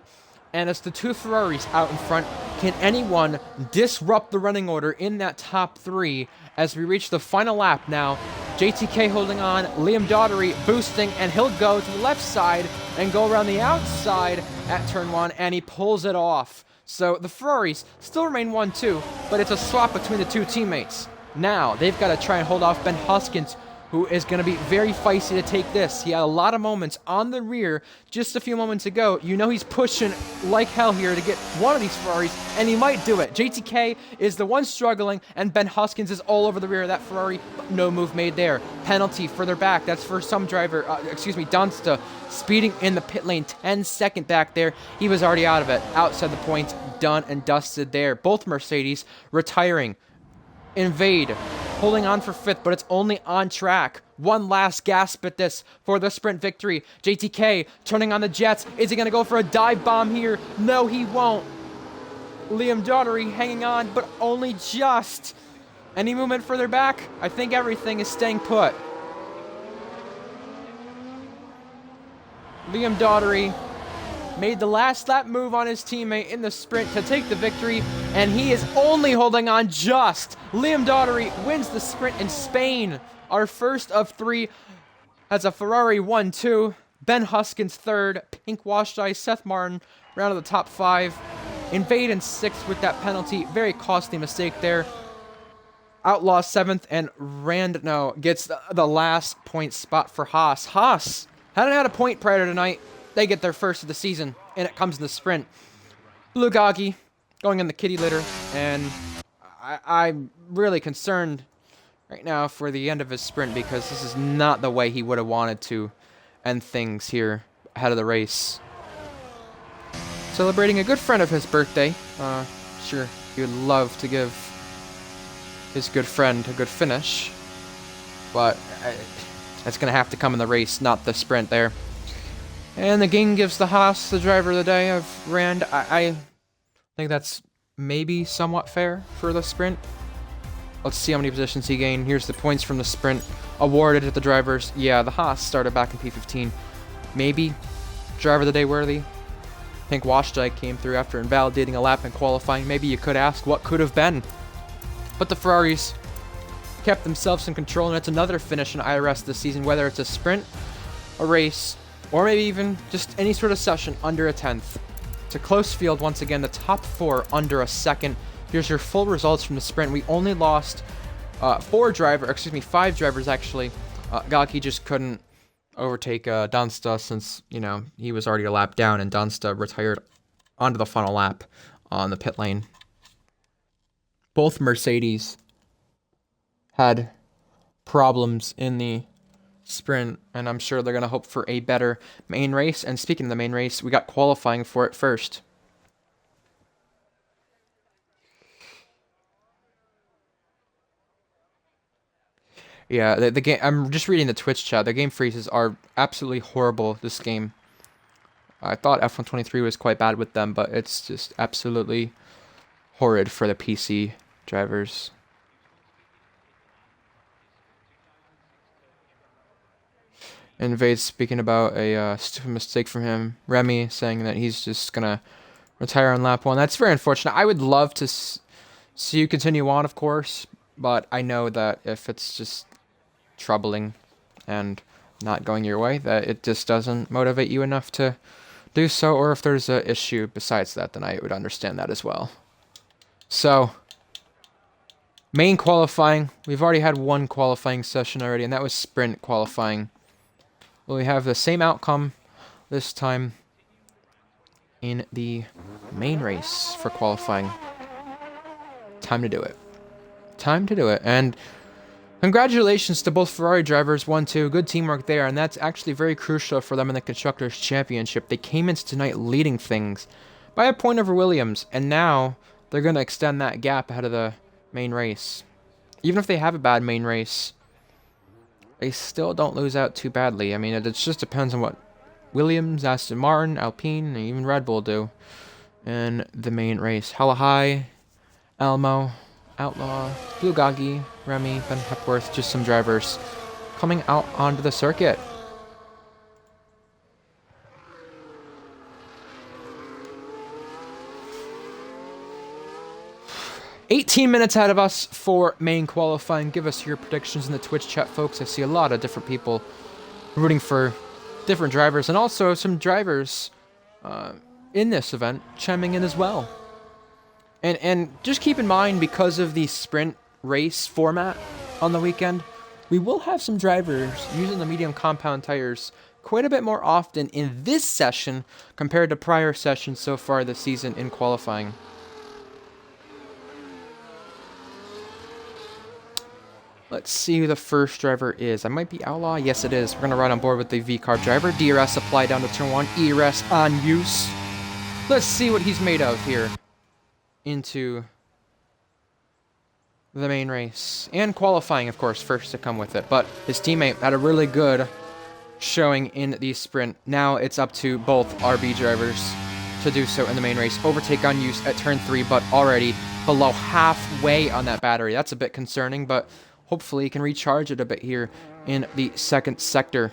and it's the 2 Ferraris out in front. Can anyone disrupt the running order in that top 3 as we reach the final lap now? JTK holding on, Liam Daugherty boosting, and he'll go to the left side and go around the outside at turn 1, and he pulls it off. So the Ferraris still remain 1-2, but it's a swap between the 2 teammates. Now, they've got to try and hold off Ben Huskins, who is going to be very feisty to take this. He had a lot of moments on the rear just a few moments ago. You know he's pushing like hell here to get one of these Ferraris, and he might do it. JTK is the one struggling, and Ben Huskins is all over the rear of that Ferrari, but no move made there. Penalty further back. That's for some driver, Dunsta, speeding in the pit lane 10-second back there. He was already out of it. Outside the points, done and dusted there. Both Mercedes retiring. Invade holding on for 5th, but it's only on track. One last gasp at this for the sprint victory. JTK turning on the jets. Is he going to go for a dive bomb here? No, he won't. Liam Daugherty hanging on, but only just. Any movement further back? I think everything is staying put. Liam Daugherty made the last lap move on his teammate in the sprint to take the victory, and he is only holding on just. Liam Daugherty wins the sprint in Spain, our first of 3 Has a Ferrari 1-2. Ben Huskins third. Pink Washed Eye, Seth Martin, round of the top 5. Invade in 6th with that penalty. Very costly mistake there. Outlaw 7th, and Randno gets the last point spot for Haas. Haas hadn't had a point prior to tonight. They get their first of the season, and it comes in the sprint. Lugagi going in the kitty litter, and I'm really concerned right now for the end of his sprint because this is not the way he would have wanted to end things here ahead of the race. Celebrating a good friend of his birthday. Sure, he would love to give his good friend a good finish, but that's going to have to come in the race, not the sprint there. And the game gives the Haas the driver of the day of Rand. I think that's maybe somewhat fair for the sprint. Let's see how many positions he gained. Here's the points from the sprint awarded to the drivers. Yeah, the Haas started back in P15. Maybe driver of the day worthy. Pink Washed Eye came through after invalidating a lap in qualifying. Maybe you could ask what could have been. But the Ferraris kept themselves in control, and it's another finish in IRS this season, whether it's a sprint, a race, or maybe even just any sort of session under a 10th. It's a close field once again, the top 4 under a second. Here's your full results from the sprint. We only lost 5 drivers actually. Gaki just couldn't overtake Dunsta since, he was already a lap down, and Dunsta retired onto the final lap on the pit lane. Both Mercedes had problems in the sprint, and I'm sure they're going to hope for a better main race. And speaking of the main race, we got qualifying for it first. Yeah, the game. I'm just reading the Twitch chat. The game freezes are absolutely horrible this game. I thought F123 was quite bad with them, but it's just absolutely horrid for the PC drivers. Invade speaking about a stupid mistake from him. Remy saying that he's just gonna retire on lap 1. That's very unfortunate. I would love to see you continue on, of course, but I know that if it's just troubling and not going your way, that it just doesn't motivate you enough to do so, or if there's an issue besides that, then I would understand that as well. So, main qualifying. We've already had one qualifying session already, and that was sprint qualifying. Well, we have the same outcome this time in the main race for qualifying. Time to do it. Time to do it. And congratulations to both Ferrari drivers, 1-2. Good teamwork there, and that's actually very crucial for them in the Constructors' Championship. They came into tonight leading things by a point over Williams, and now they're going to extend that gap ahead of the main race. Even if they have a bad main race, they still don't lose out too badly. I mean, it just depends on what Williams, Aston Martin, Alpine, and even Red Bull do in the main race. Halahai, Elmo, Outlaw, Blugagi, Remy, Ben Hepworth, just some drivers coming out onto the circuit. $18 minutes ahead of us for main qualifying. Give us your predictions in the Twitch chat, folks. I see a lot of different people rooting for different drivers, and also some drivers in this event chiming in as well. And just keep in mind, because of the sprint race format on the weekend, we will have some drivers using the medium compound tires quite a bit more often in this session compared to prior sessions so far this season in qualifying. Let's see who the first driver is. I might be Outlaw. Yes, it is. We're going to ride on board with the V-Carb driver. DRS applied down to turn 1. ERS on use. Let's see what he's made of here into the main race. And qualifying, of course, first to come with it. But his teammate had a really good showing in the sprint. Now it's up to both RB drivers to do so in the main race. Overtake on use at turn 3, but already below halfway on that battery. That's a bit concerning, but hopefully he can recharge it a bit here in the second sector.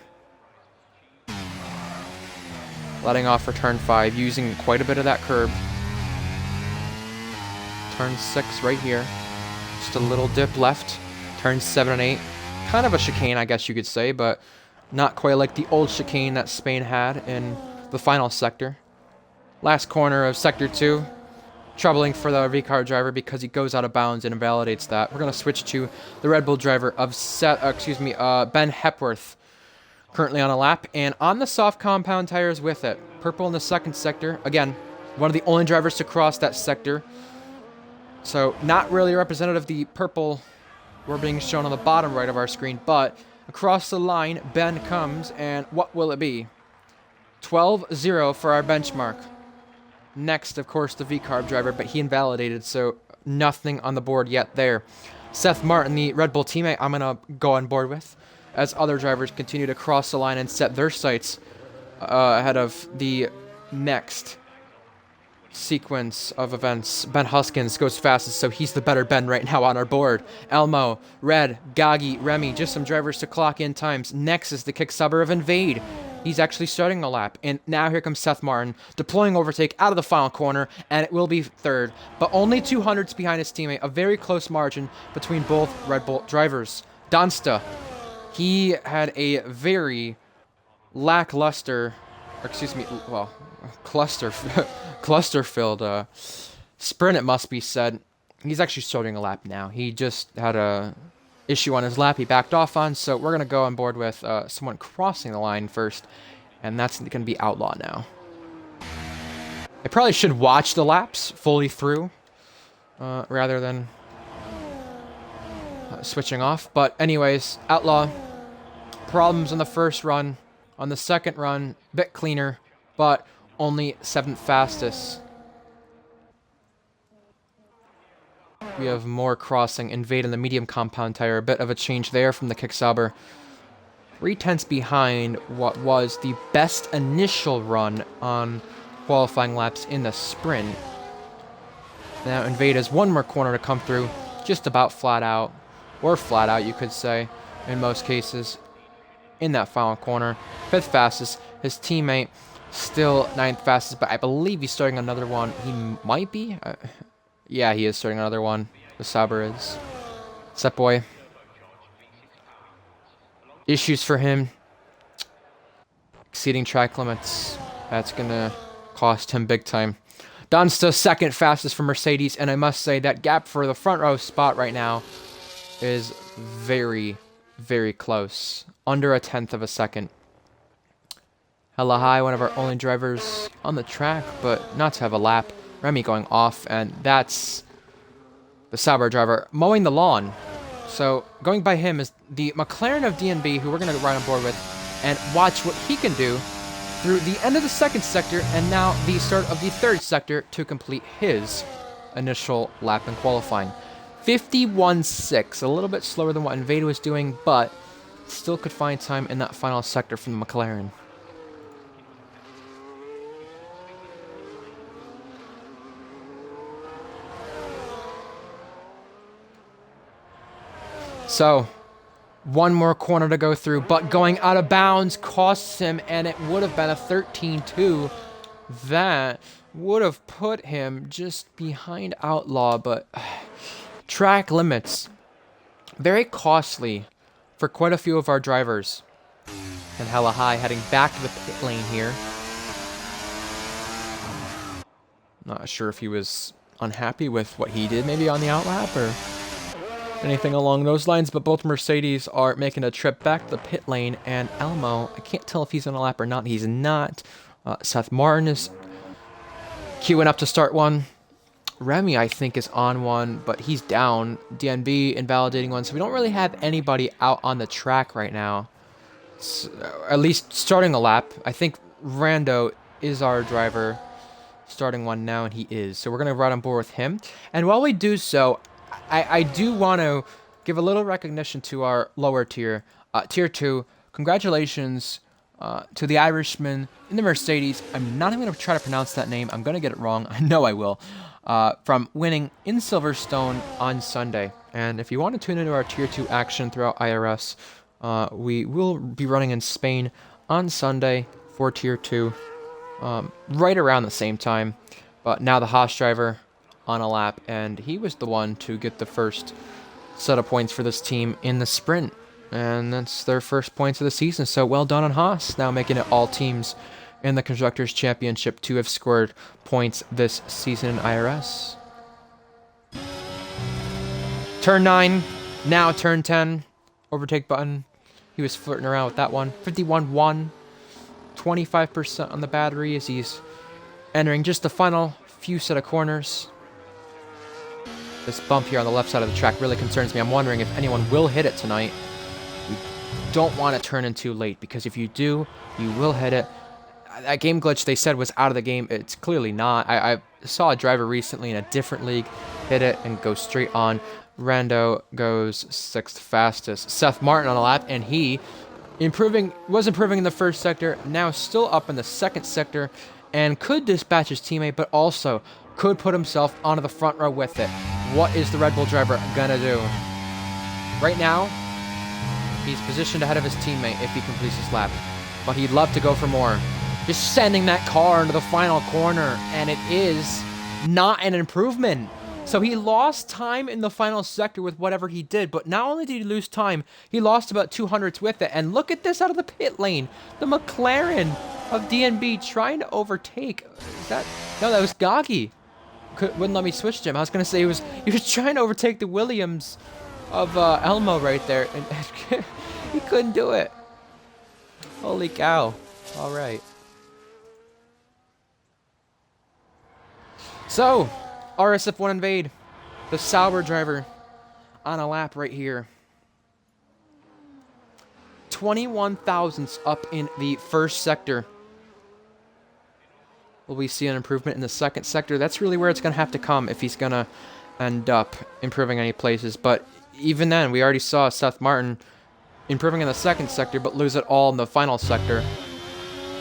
Letting off for turn 5, using quite a bit of that curb. Turn 6 right here. Just a little dip left. Turn 7 and 8. Kind of a chicane, I guess you could say, but Not quite like the old chicane that Spain had in the final sector. Last corner of Sector 2. Troubling for the V-car driver because he goes out of bounds and invalidates that. We're going to switch to the Red Bull driver of Ben Hepworth. Currently on a lap and on the soft compound tires with it. Purple in the second sector. Again, one of the only drivers to cross that sector. So not really representative of the purple we're being shown on the bottom right of our screen, but across the line, Ben comes, and what will it be? 12-0 for our benchmark. Next, of course, the V-carb driver, but he invalidated, so nothing on the board yet there. Seth Martin, the Red Bull teammate, I'm going to go on board with, as other drivers continue to cross the line and set their sights ahead of the next sequence of events. Ben Huskins goes fastest, so he's the better Ben right now on our board. Elmo, Red, Gagi, Remy, just some drivers to clock in times. Next is the kick subber of Invade. He's actually starting a lap, and now here comes Seth Martin, deploying overtake out of the final corner, and it will be third, but only 200s behind his teammate, a very close margin between both Red Bull drivers. Donsta, he had a very lackluster, cluster-filled sprint, it must be said. He's actually starting a lap now. He just had a issue on his lap he backed off on, so we're going to go on board with someone crossing the line first, and that's going to be Outlaw now. I probably should watch the laps fully through rather than switching off, but anyways, Outlaw, problems on the first run. On the second run, bit cleaner, but only 7th fastest. We have more crossing. Invade in the medium compound tire. A bit of a change there from the Kicksauber. 3/10 behind what was the best initial run on qualifying laps in the sprint. Now Invade has one more corner to come through. Just about flat out. Or flat out, you could say, in most cases. In that final corner. 5th fastest. His teammate still 9th fastest, but I believe he's starting another one. He might be? Yeah, he is starting another one. The Sauber is. Set boy. Issues for him. Exceeding track limits. That's going to cost him big time. Donsta 2nd fastest for Mercedes, and I must say that gap for the front row spot right now is very, very close. Under 1/10 of a second. Hella High, one of our only drivers on the track, but not to have a lap. Remy going off, and that's the Sauber driver mowing the lawn. So going by him is the McLaren of DNB, who we're going to ride on board with, and watch what he can do through the end of the second sector, and now the start of the third sector to complete his initial lap in qualifying. 51.6, a little bit slower than what Invade was doing, but still could find time in that final sector from the McLaren. So, one more corner to go through, but going out of bounds costs him, and it would have been a 13-2. That would have put him just behind Outlaw, but track limits, very costly for quite a few of our drivers. And Hella High heading back to the pit lane here. Not sure if he was unhappy with what he did maybe on the outlap or anything along those lines, but both Mercedes are making a trip back to the pit lane, and Elmo, I can't tell if he's on a lap or not. He's not. Seth Martin is queuing up to start one. Remy, I think, is on one, but he's down. DNB invalidating one, so we don't really have anybody out on the track right now. At least starting a lap. I think Rando is our driver starting one now, and he is. So we're going to ride on board with him. And while we do so, I do want to give a little recognition to our lower tier. Tier 2, congratulations to the Irishman in the Mercedes. I'm not even going to try to pronounce that name. I'm going to get it wrong. I know I will. From winning in Silverstone on Sunday. And if you want to tune into our Tier 2 action throughout IRS, we will be running in Spain on Sunday for Tier 2, right around the same time. But now the Haas driver on a lap, and he was the one to get the first set of points for this team in the sprint. And that's their first points of the season. So well done on Haas, now making it all teams in the Constructors' Championship to have scored points this season in IRS. Turn 9, now turn 10. Overtake button. He was flirting around with that one. 51-1. 25% on the battery as he's entering just the final few set of corners. This bump here on the left side of the track really concerns me. I'm wondering if anyone will hit it tonight. You don't want to turn in too late, because if you do, you will hit it. That game glitch they said was out of the game. It's clearly not. I saw a driver recently in a different league hit it and go straight on. Rando goes 6th fastest. Seth Martin on a lap, and he was improving in the first sector, now still up in the second sector, and could dispatch his teammate, but also could put himself onto the front row with it. What is the Red Bull driver gonna do? Right now, he's positioned ahead of his teammate if he completes his lap, but he'd love to go for more. Just sending that car into the final corner, and it is not an improvement. So he lost time in the final sector with whatever he did, but not only did he lose time, he lost about 200s with it. And look at this out of the pit lane. The McLaren of DNB trying to overtake. No, that was Goggy. Wouldn't let me switch to him. I was going to say he was trying to overtake the Williams of Elmo right there, and he couldn't do it. Holy cow. All right. So, RSF1 Invade, the Sauber driver on a lap right here. 21 thousandths up in the first sector. Will we see an improvement in the second sector? That's really where it's going to have to come if he's going to end up improving any places. But even then, we already saw Seth Martin improving in the second sector, but lose it all in the final sector.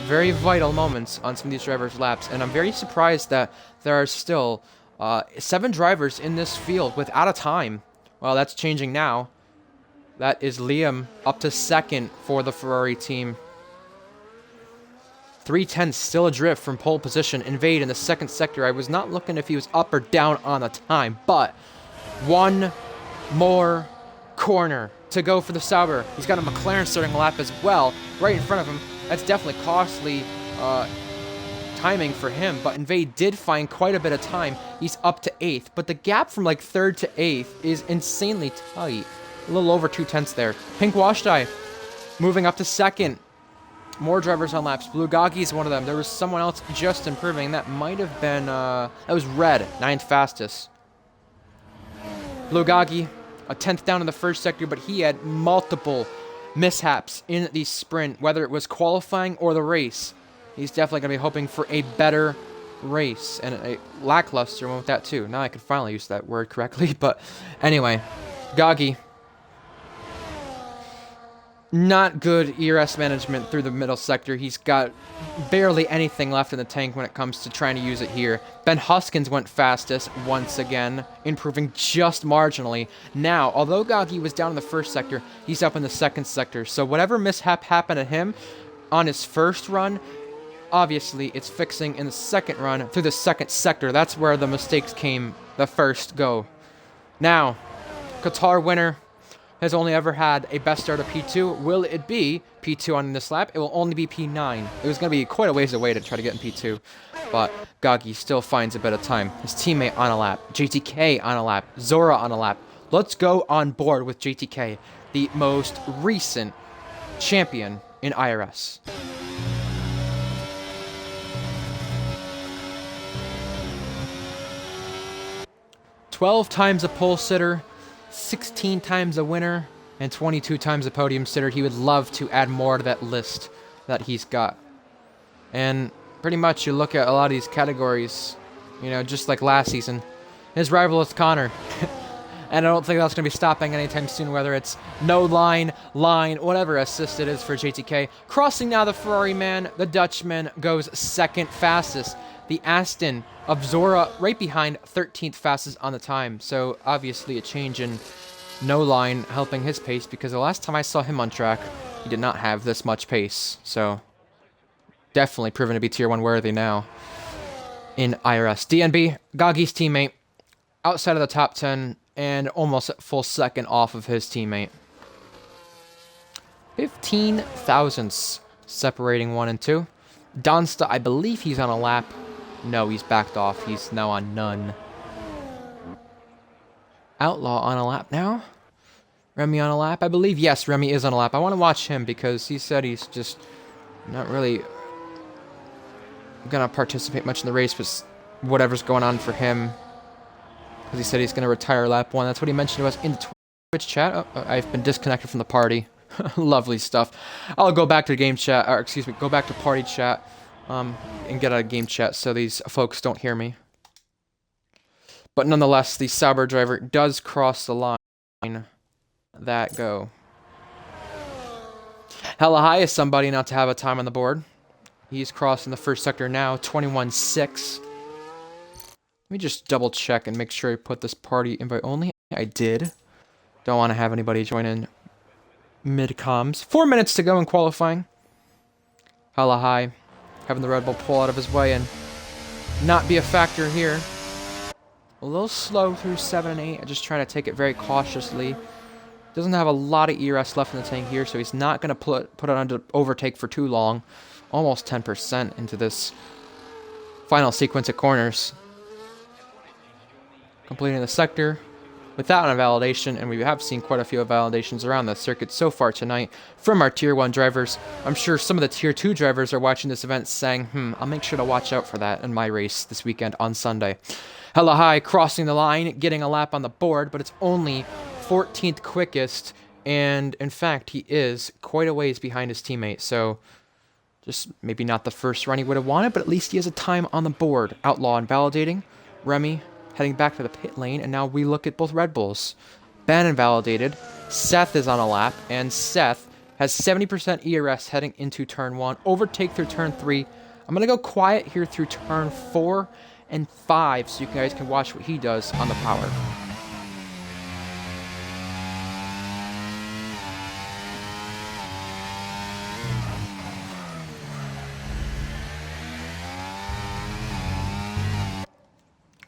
Very vital moments on some of these drivers' laps, and I'm very surprised that there are still 7 drivers in this field without a time. Well, that's changing now. That is Liam up to second for the Ferrari team. 3/10 still adrift from pole position. Invade in the second sector. I was not looking if he was up or down on the time, but one more corner to go for the Sauber. He's got a McLaren starting lap as well, right in front of him. That's definitely costly timing for him, but Invade did find quite a bit of time. He's up to 8th, but the gap from like 3rd to 8th is insanely tight. A little over 2/10 there. Pink Wash Dye moving up to 2nd. More drivers on laps. Blue Goggy is one of them. There was someone else just improving. That might have been, that was Red, 9th fastest. Blue Goggy, a 10th down in the first sector, but he had multiple mishaps in the sprint, whether it was qualifying or the race. He's definitely going to be hoping for a better race, and a lackluster one with that too. Now I can finally use that word correctly, but anyway, Goggy. Not good ERS management through the middle sector. He's got barely anything left in the tank when it comes to trying to use it here. Ben Huskins went fastest once again, improving just marginally. Now, although Goggy was down in the first sector, he's up in the second sector. So whatever mishap happened to him on his first run, obviously it's fixing in the second run through the second sector. That's where the mistakes came the first go. Now, Qatar winner has only ever had a best start of P2. Will it be P2 on this lap? It will only be P9. It was going to be quite a ways away to try to get in P2, but Goggy still finds a bit of time. His teammate on a lap, JTK on a lap, Zora on a lap. Let's go on board with JTK, the most recent champion in IRS. "12 times a pole sitter, 16 times a winner, and 22 times a podium sitter." He would love to add more to that list that he's got. And pretty much you look at a lot of these categories, you know, just like last season. His rival is Connor. And I don't think that's going to be stopping anytime soon, whether it's no line, whatever assist it is for JTK. Crossing now the Ferrari man, the Dutchman goes second fastest. The Aston of Zora right behind 13th fastest on the time. So obviously a change in no line helping his pace, because the last time I saw him on track, he did not have this much pace. So definitely proven to be tier 1 worthy now in IRS. DNB, Goggy's teammate, outside of the top 10 and almost a full second off of his teammate. 15 thousandths separating 1 and 2. Donsta, I believe he's on a lap. No, he's backed off. He's now on none. Outlaw on a lap now. Remy on a lap, I believe. Yes, Remy is on a lap. I want to watch him because he said he's just not really going to participate much in the race, but whatever's going on for him. Because he said he's going to retire lap 1. That's what he mentioned to us in the Twitch chat. Oh, I've been disconnected from the party. Lovely stuff. I'll go back to game chat, or excuse me, go back to party chat and get out of game chat so these folks don't hear me. But nonetheless, the Sauber driver does cross the line. That go. Hella high is somebody not to have a time on the board. He's crossing the first sector now, 21.6. Let me just double check and make sure I put this party invite only. I did. Don't want to have anybody join in mid-coms. 4 minutes to go in qualifying. Hella high. Having the Red Bull pull out of his way and not be a factor here. A little slow through 7 and 8. I'm just trying to take it very cautiously. Doesn't have a lot of IRS left in the tank here, so he's not going to put it on to overtake for too long. Almost 10% into this final sequence of corners. Completing the sector without an invalidation, and we have seen quite a few invalidations around the circuit so far tonight from our Tier 1 drivers. I'm sure some of the Tier 2 drivers are watching this event saying, I'll make sure to watch out for that in my race this weekend on Sunday. Hella high, crossing the line, getting a lap on the board, but it's only 14th quickest, and in fact, he is quite a ways behind his teammate, so just maybe not the first run he would have wanted, but at least he has a time on the board. Outlaw invalidating, Remy heading back to the pit lane, and now we look at both Red Bulls. Ben invalidated, Seth is on a lap, and Seth has 70% ERS heading into turn 1, overtake through turn 3. I'm going to go quiet here through turn 4 and 5 so you guys can watch what he does on the power.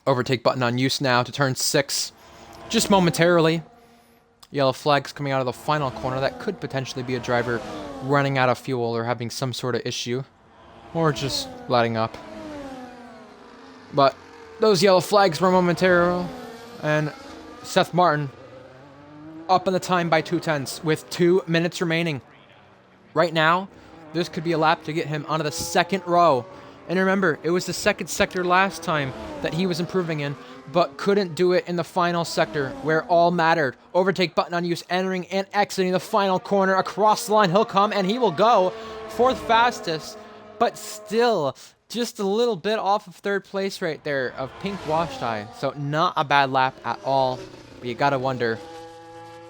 Overtake button on use now to turn 6. Just momentarily. Yellow flags coming out of the final corner. That could potentially be a driver running out of fuel or having some sort of issue. Or just letting up. But those yellow flags were momentary. And Seth Martin up in the time by 2/10 with 2 minutes remaining. Right now, this could be a lap to get him onto the second row. And remember, it was the second sector last time that he was improving in, but couldn't do it in the final sector where all mattered. Overtake button on use, entering and exiting the final corner. Across the line, he'll come and he will go 4th fastest, but still just a little bit off of 3rd place right there of Pink Washed Eye. So not a bad lap at all, but you gotta wonder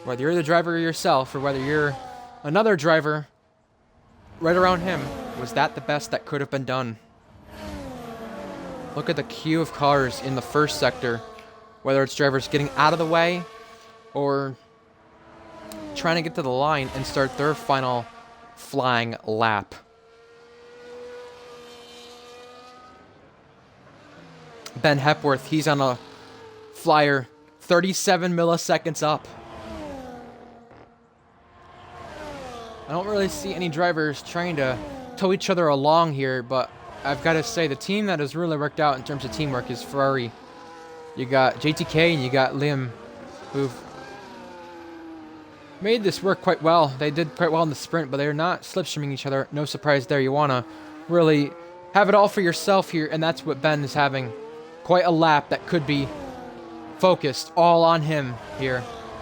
whether you're the driver yourself or whether you're another driver right around him. Was that the best that could have been done? Look at the queue of cars in the first sector, whether it's drivers getting out of the way or trying to get to the line and start their final flying lap. Ben Hepworth, he's on a flyer, 37 milliseconds up. I don't really see any drivers trying to tow each other along here, but I've got to say, the team that has really worked out in terms of teamwork is Ferrari. You got JTK and you got Liam, who've made this work quite well. They did quite well in the sprint, but they're not slipstreaming each other. No surprise there. You want to really have it all for yourself here, and that's what Ben is having. Quite a lap that could be focused all on him here.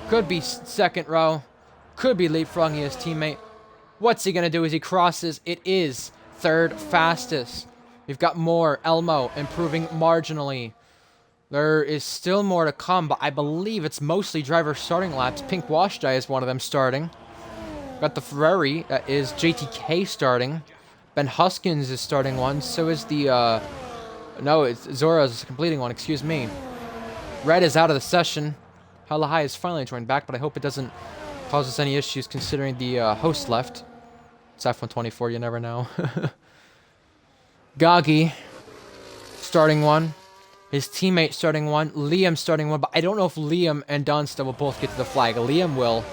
Could be second row. Could be leapfrogging his teammate. What's he going to do as he crosses? It is 3rd fastest. We've got more. Elmo improving marginally. There is still more to come, but I believe it's mostly driver starting laps. Pink Washed Eye is one of them starting. Got the Ferrari, that is JTK starting. Ben Huskins is starting one, so is the, no, it's Zora's completing one, excuse me. Red is out of the session. Hella High is finally joined back, but I hope it doesn't cause us any issues considering the host left. It's F124, you never know. Gagi starting one. His teammate starting one. Liam starting one. But I don't know if Liam and Donsta will both get to the flag. Liam will.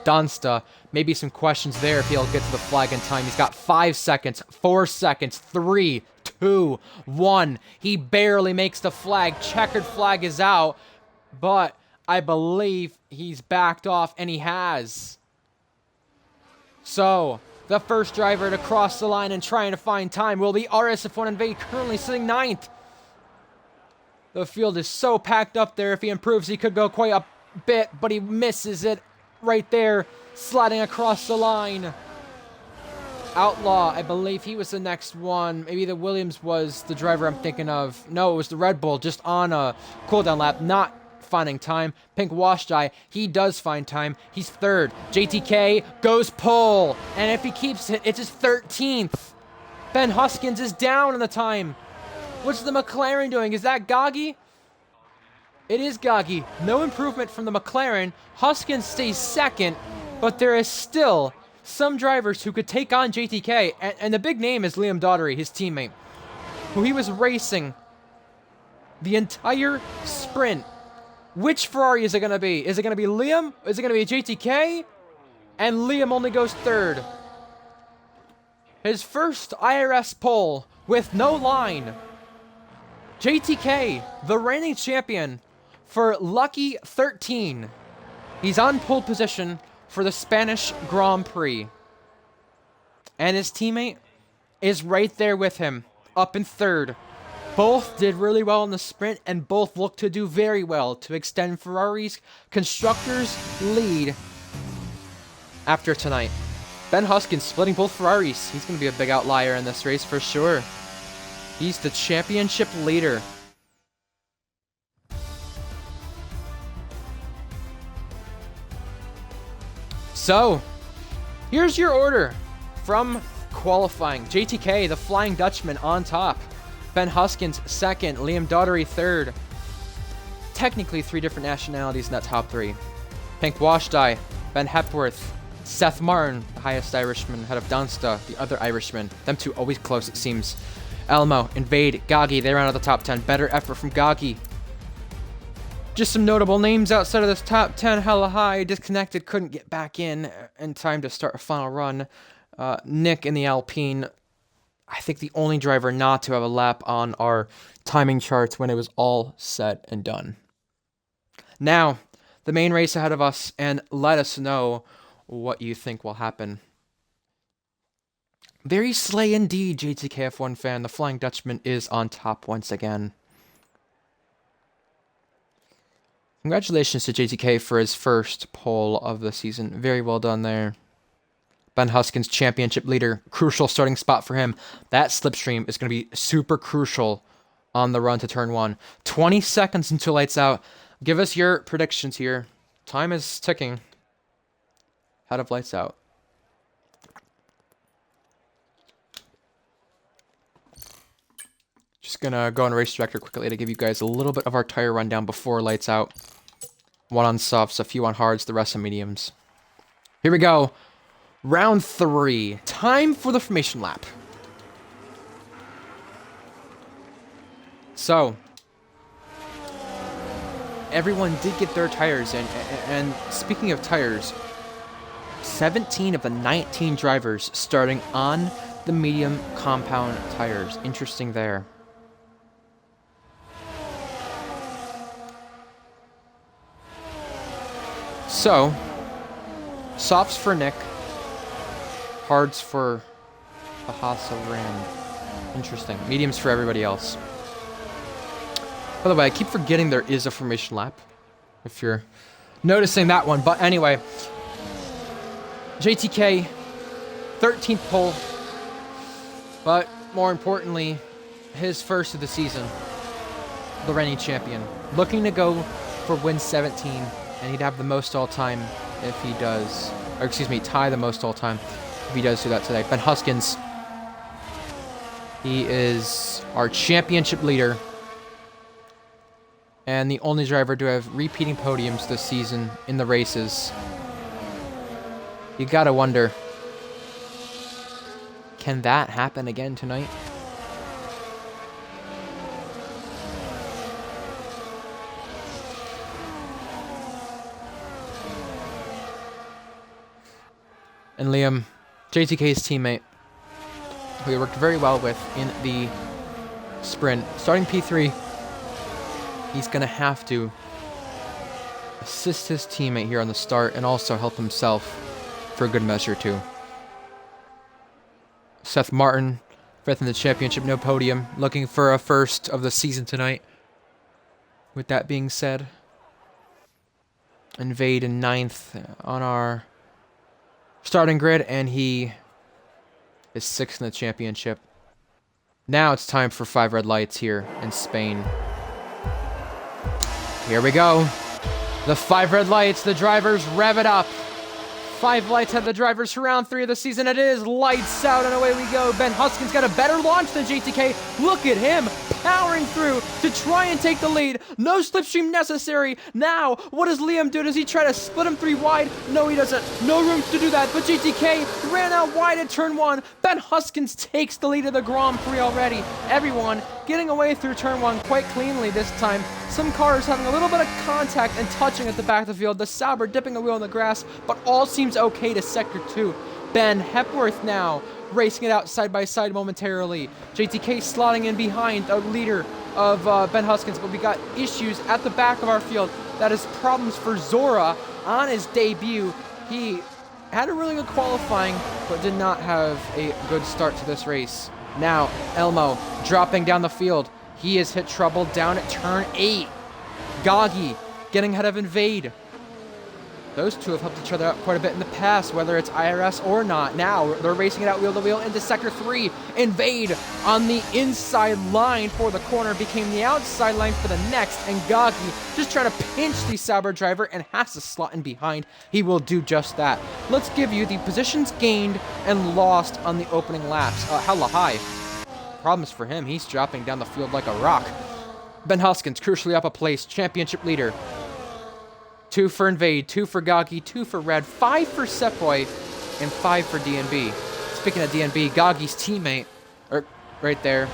Donsta. Maybe some questions there if he'll get to the flag in time. He's got 5 seconds, 4 seconds, 3, 2, 1. He barely makes the flag. Checkered flag is out, but I believe he's backed off, and he has. So, the first driver to cross the line and trying to find time will be RSF1 Invade, currently sitting 9th. The field is so packed up there. If he improves, he could go quite a bit, but he misses it right there, sliding across the line. Outlaw, I believe he was the next one. Maybe the Williams was the driver I'm thinking of. No, it was the Red Bull, just on a cooldown lap, not finding time. Pink Wash Dye, he does find time. He's 3rd. JTK goes pole, and if he keeps it, it's his 13th. Ben Huskins is down in the time. What's the McLaren doing? Is that Goggy? It is Goggy. No improvement from the McLaren. Huskins stays 2nd, but there is still some drivers who could take on JTK, and the big name is Liam Daugherty, his teammate, who he was racing the entire sprint. Which Ferrari is it going to be? Is it going to be Liam? Is it going to be JTK? And Liam only goes 3rd. His first IRS pole with no line. JTK, the reigning champion for Lucky 13. He's on pole position for the Spanish Grand Prix. And his teammate is right there with him, up in 3rd. Both did really well in the sprint, and both look to do very well to extend Ferrari's constructors' lead after tonight. Ben Huskins splitting both Ferraris. He's going to be a big outlier in this race for sure. He's the championship leader. So, here's your order from qualifying. JTK, the Flying Dutchman, on top. Ben Huskins, 2nd. Liam Daugherty, 3rd. Technically 3 different nationalities in that top 3. Pink Wash Dye, Ben Hepworth, Seth Martin, the highest Irishman, ahead of Donsta, the other Irishman. Them two always close, it seems. Elmo, Invade, Goggy, they round out the top 10. Better effort from Goggy. Just some notable names outside of this top 10. Hella high, disconnected, couldn't get back in time to start a final run. Nick in the Alpine, I think the only driver not to have a lap on our timing charts when it was all said and done. Now, the main race ahead of us, and let us know what you think will happen. Very slay indeed, JTKF1 fan. The Flying Dutchman is on top once again. Congratulations to JTK for his first pole of the season. Very well done there. Ben Huskins, championship leader. Crucial starting spot for him. That slipstream is going to be super crucial on the run to turn 1. 20 seconds until lights out. Give us your predictions here. Time is ticking. Ahead of lights out. Just gonna go on Race Director quickly to give you guys a little bit of our tire rundown before lights out. 1 on softs, a few on hards, the rest on mediums. Here we go. Round 3. Time for the formation lap. So, everyone did get their tires in, and speaking of tires, 17 of the 19 drivers starting on the medium compound tires. Interesting there. So, softs for Nick, hards for Bahasa Rand. Interesting. Mediums for everybody else. By the way, I keep forgetting there is a formation lap, if you're noticing that one. But anyway, JTK, 13th pole, but more importantly, his first of the season, the reigning champion. Looking to go for win 17, and he'd have the most all-time if he does, or excuse me, tie the most all-time if he does do that today. Ben Huskins, he is our championship leader, and the only driver to have repeating podiums this season in the races. You gotta wonder, can that happen again tonight? And Liam, JTK's teammate, who he worked very well with in the sprint, starting P3, he's going to have to assist his teammate here on the start and also help himself for a good measure too. Seth Martin, 5th in the championship, no podium, looking for a first of the season tonight. With that being said, Invade in 9th on our starting grid, and he is 6th in the championship. Now it's time for 5 red lights here in Spain. Here we go. The 5 red lights, the drivers rev it up. 5 lights have the drivers for round 3 of the season. It is lights out and away we go. Ben Huskin's got a better launch than JTK. Look at him powering through to try and take the lead. No slipstream necessary. Now, what does Liam do? Does he try to split him 3 wide? No, he doesn't. No room to do that. But JTK ran out wide at turn 1. Ben Huskins takes the lead of the Grand Prix already. Everyone getting away through turn 1 quite cleanly this time. Some cars having a little bit of contact and touching at the back of the field. The Sauber dipping a wheel in the grass, but all seems okay to sector 2. Ben Hepworth now racing it out side by side momentarily. JTK slotting in behind the leader of Ben Huskins, but we got issues at the back of our field. That is problems for Zora on his debut. He had a really good qualifying, but did not have a good start to this race. Now, Elmo dropping down the field. He has hit trouble down at turn 8. Goggy getting ahead of Invade. Those two have helped each other out quite a bit in the past, whether it's IRS or not. Now they're racing it out wheel to wheel into sector 3. Invade on the inside line for the corner became the outside line for the next, and Goggy just trying to pinch the Sauber driver and has to slot in behind. He will do just that. Let's give you the positions gained and lost on the opening laps. Hella high. Problems for him. He's dropping down the field like a rock. Ben Huskins crucially up a place, championship leader. 2 for Invade, 2 for Goggy, 2 for Red, 5 for Sepoy, and 5 for DNB. Speaking of DNB, Goggy's teammate, right there.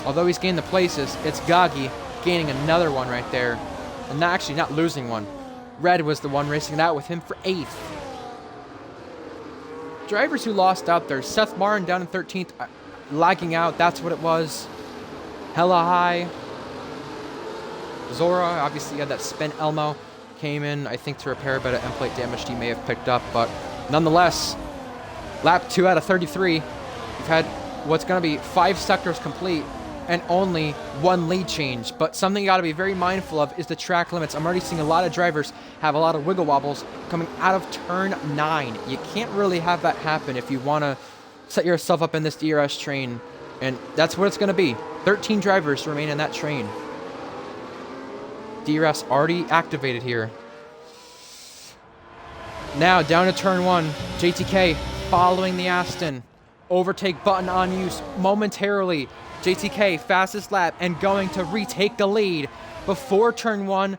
Although he's gained the places, it's Goggy gaining another one right there. And actually not losing one. Red was the one racing it out with him for 8th. Drivers who lost out there, Seth Martin down in 13th, lagging out, that's what it was. Hella high. Zora obviously had that spin. Elmo came in, I think, to repair a bit of end plate damage he may have picked up, but nonetheless, lap 2 out of 33. We've had what's going to be 5 sectors complete and only 1 lead change, but something you got to be very mindful of is the track limits. I'm already seeing a lot of drivers have a lot of wiggle wobbles coming out of turn 9. You can't really have that happen if you want to set yourself up in this DRS train, and that's what it's going to be. 13 drivers remain in that train. DRS already activated here. Now down to turn 1. JTK following the Aston. Overtake button on use momentarily. JTK fastest lap and going to retake the lead. Before turn 1,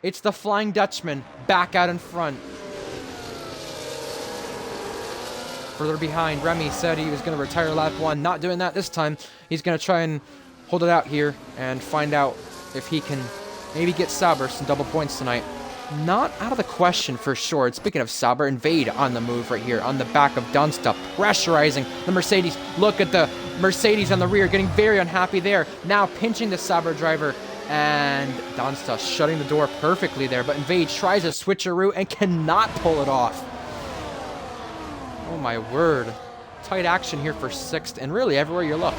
it's the Flying Dutchman back out in front. Further behind, Remy said he was going to retire lap 1. Not doing that this time. He's going to try and hold it out here and find out if he can maybe get Sauber some double points tonight. Not out of the question for sure. Speaking of Sauber, Invade on the move right here on the back of Dunsta, pressurizing the Mercedes. Look at the Mercedes on the rear, getting very unhappy there. Now pinching the Sauber driver, and Dunsta shutting the door perfectly there, but Invade tries a switcheroo and cannot pull it off. Oh my word. Tight action here for 6th, and really everywhere you look.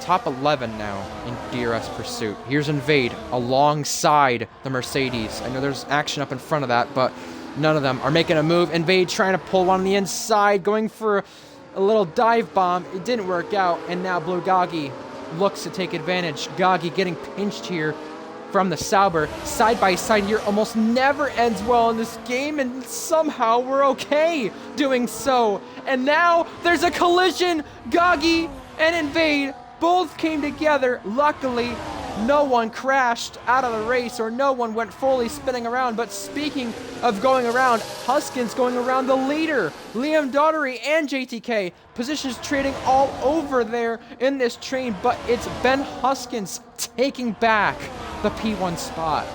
Top 11 now in DRS pursuit. Here's Invade alongside the Mercedes. I know there's action up in front of that, but none of them are making a move. Invade trying to pull one on the inside, going for a little dive bomb. It didn't work out, and now Blue Goggy looks to take advantage. Goggy getting pinched here from the Sauber. Side by side here almost never ends well in this game, and somehow we're okay doing so. And now there's a collision. Goggy and Invade both came together. Luckily, no one crashed out of the race, or no one went fully spinning around. But speaking of going around, Huskins going around the leader, Liam Daughtery and JTK. Positions trading all over there in this train, but it's Ben Huskins taking back the P1 spot.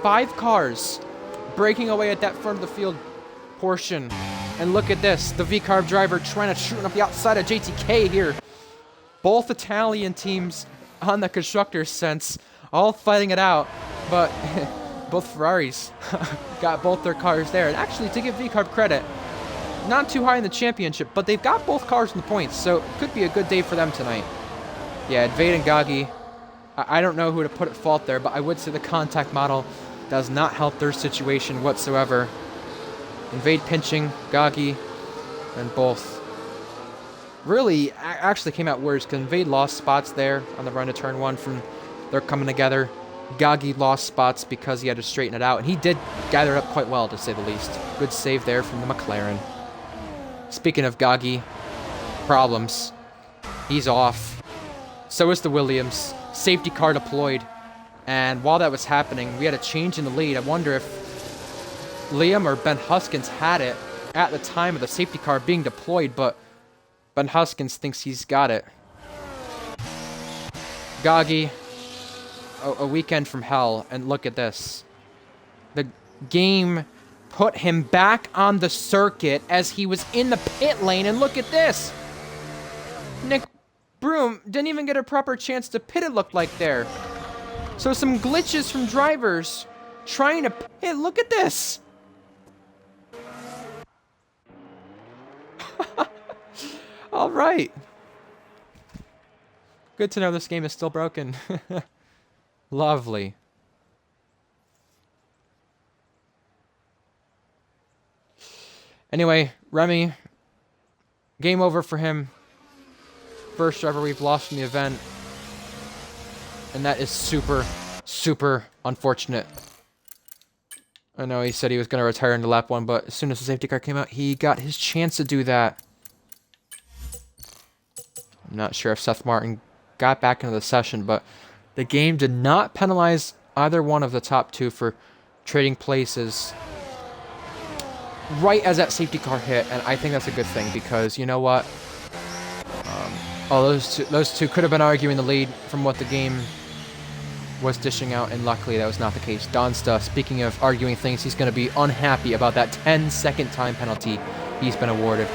5 cars breaking away at that front of the field portion. And look at this, the V-Carb driver trying to shoot up the outside of JTK here. Both Italian teams on the constructors' sense, all fighting it out, but both Ferraris got both their cars there. And actually, to give V-Carb credit, not too high in the championship, but they've got both cars in the points, so it could be a good day for them tonight. Yeah, Vade and Gaggi, I don't know who to put at fault there, but I would say the contact model does not help their situation whatsoever. Invade pinching, Gaggi, and both really actually came out worse because Invade lost spots there on the run to turn 1 from they're coming together. Gaggi lost spots because he had to straighten it out, and he did gather it up quite well, to say the least. Good save there from the McLaren. Speaking of Gaggi, problems. He's off. So is the Williams. Safety car deployed. And while that was happening, we had a change in the lead. I wonder if Liam or Ben Huskins had it at the time of the safety car being deployed, but Ben Huskins thinks he's got it. Gaggi, a weekend from hell, and look at this. The game put him back on the circuit as he was in the pit lane, and look at this. Nick Broom didn't even get a proper chance to pit, it looked like there. So some glitches from drivers trying to pit. Look at this. All right. Good to know this game is still broken. Lovely. Anyway, Remy, game over for him. First driver we've lost from the event. And that is super, super unfortunate. I know he said he was going to retire into lap 1, but as soon as the safety car came out, he got his chance to do that. I'm not sure if Seth Martin got back into the session, but the game did not penalize either one of the top 2 for trading places right as that safety car hit, and I think that's a good thing because you know what? Those two could have been arguing the lead from what the game was dishing out, and luckily that was not the case. Donsta, speaking of arguing things, he's going to be unhappy about that 10-second time penalty he's been awarded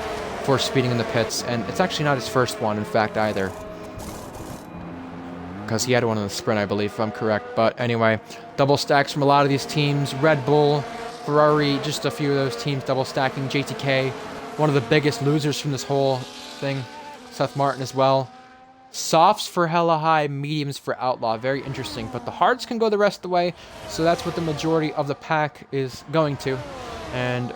for speeding in the pits, and it's actually not his first one, in fact, either. Because he had one in the sprint, I believe, if I'm correct. But anyway, double stacks from a lot of these teams. Red Bull, Ferrari, just a few of those teams double stacking. JTK, one of the biggest losers from this whole thing. Seth Martin as well. Softs for Hella High, mediums for Outlaw. Very interesting. But the hards can go the rest of the way, so that's what the majority of the pack is going to. And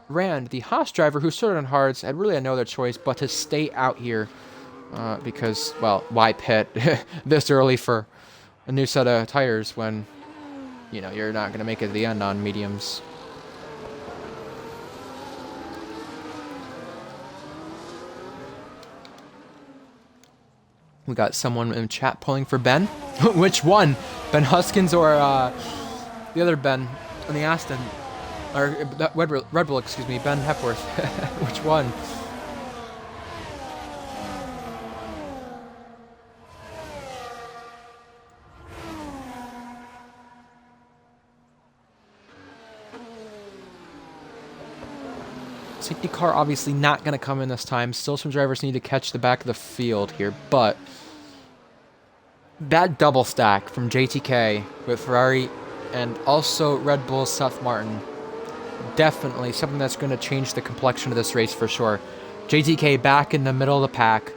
Rand, the Haas driver who started on hards, had really no other choice but to stay out here. Because, well, why pit this early for a new set of tires when, you know, you're not going to make it to the end on mediums. We got someone in chat pulling for Ben. Which one? Ben Huskins or the other Ben on the Aston? Or Red Bull, excuse me, Ben Hepworth. Which one? Safety car obviously not going to come in this time. Still some drivers need to catch the back of the field here, but that double stack from JTK with Ferrari and also Red Bull's Seth Martin, definitely something that's going to change the complexion of this race for sure. JTK back in the middle of the pack.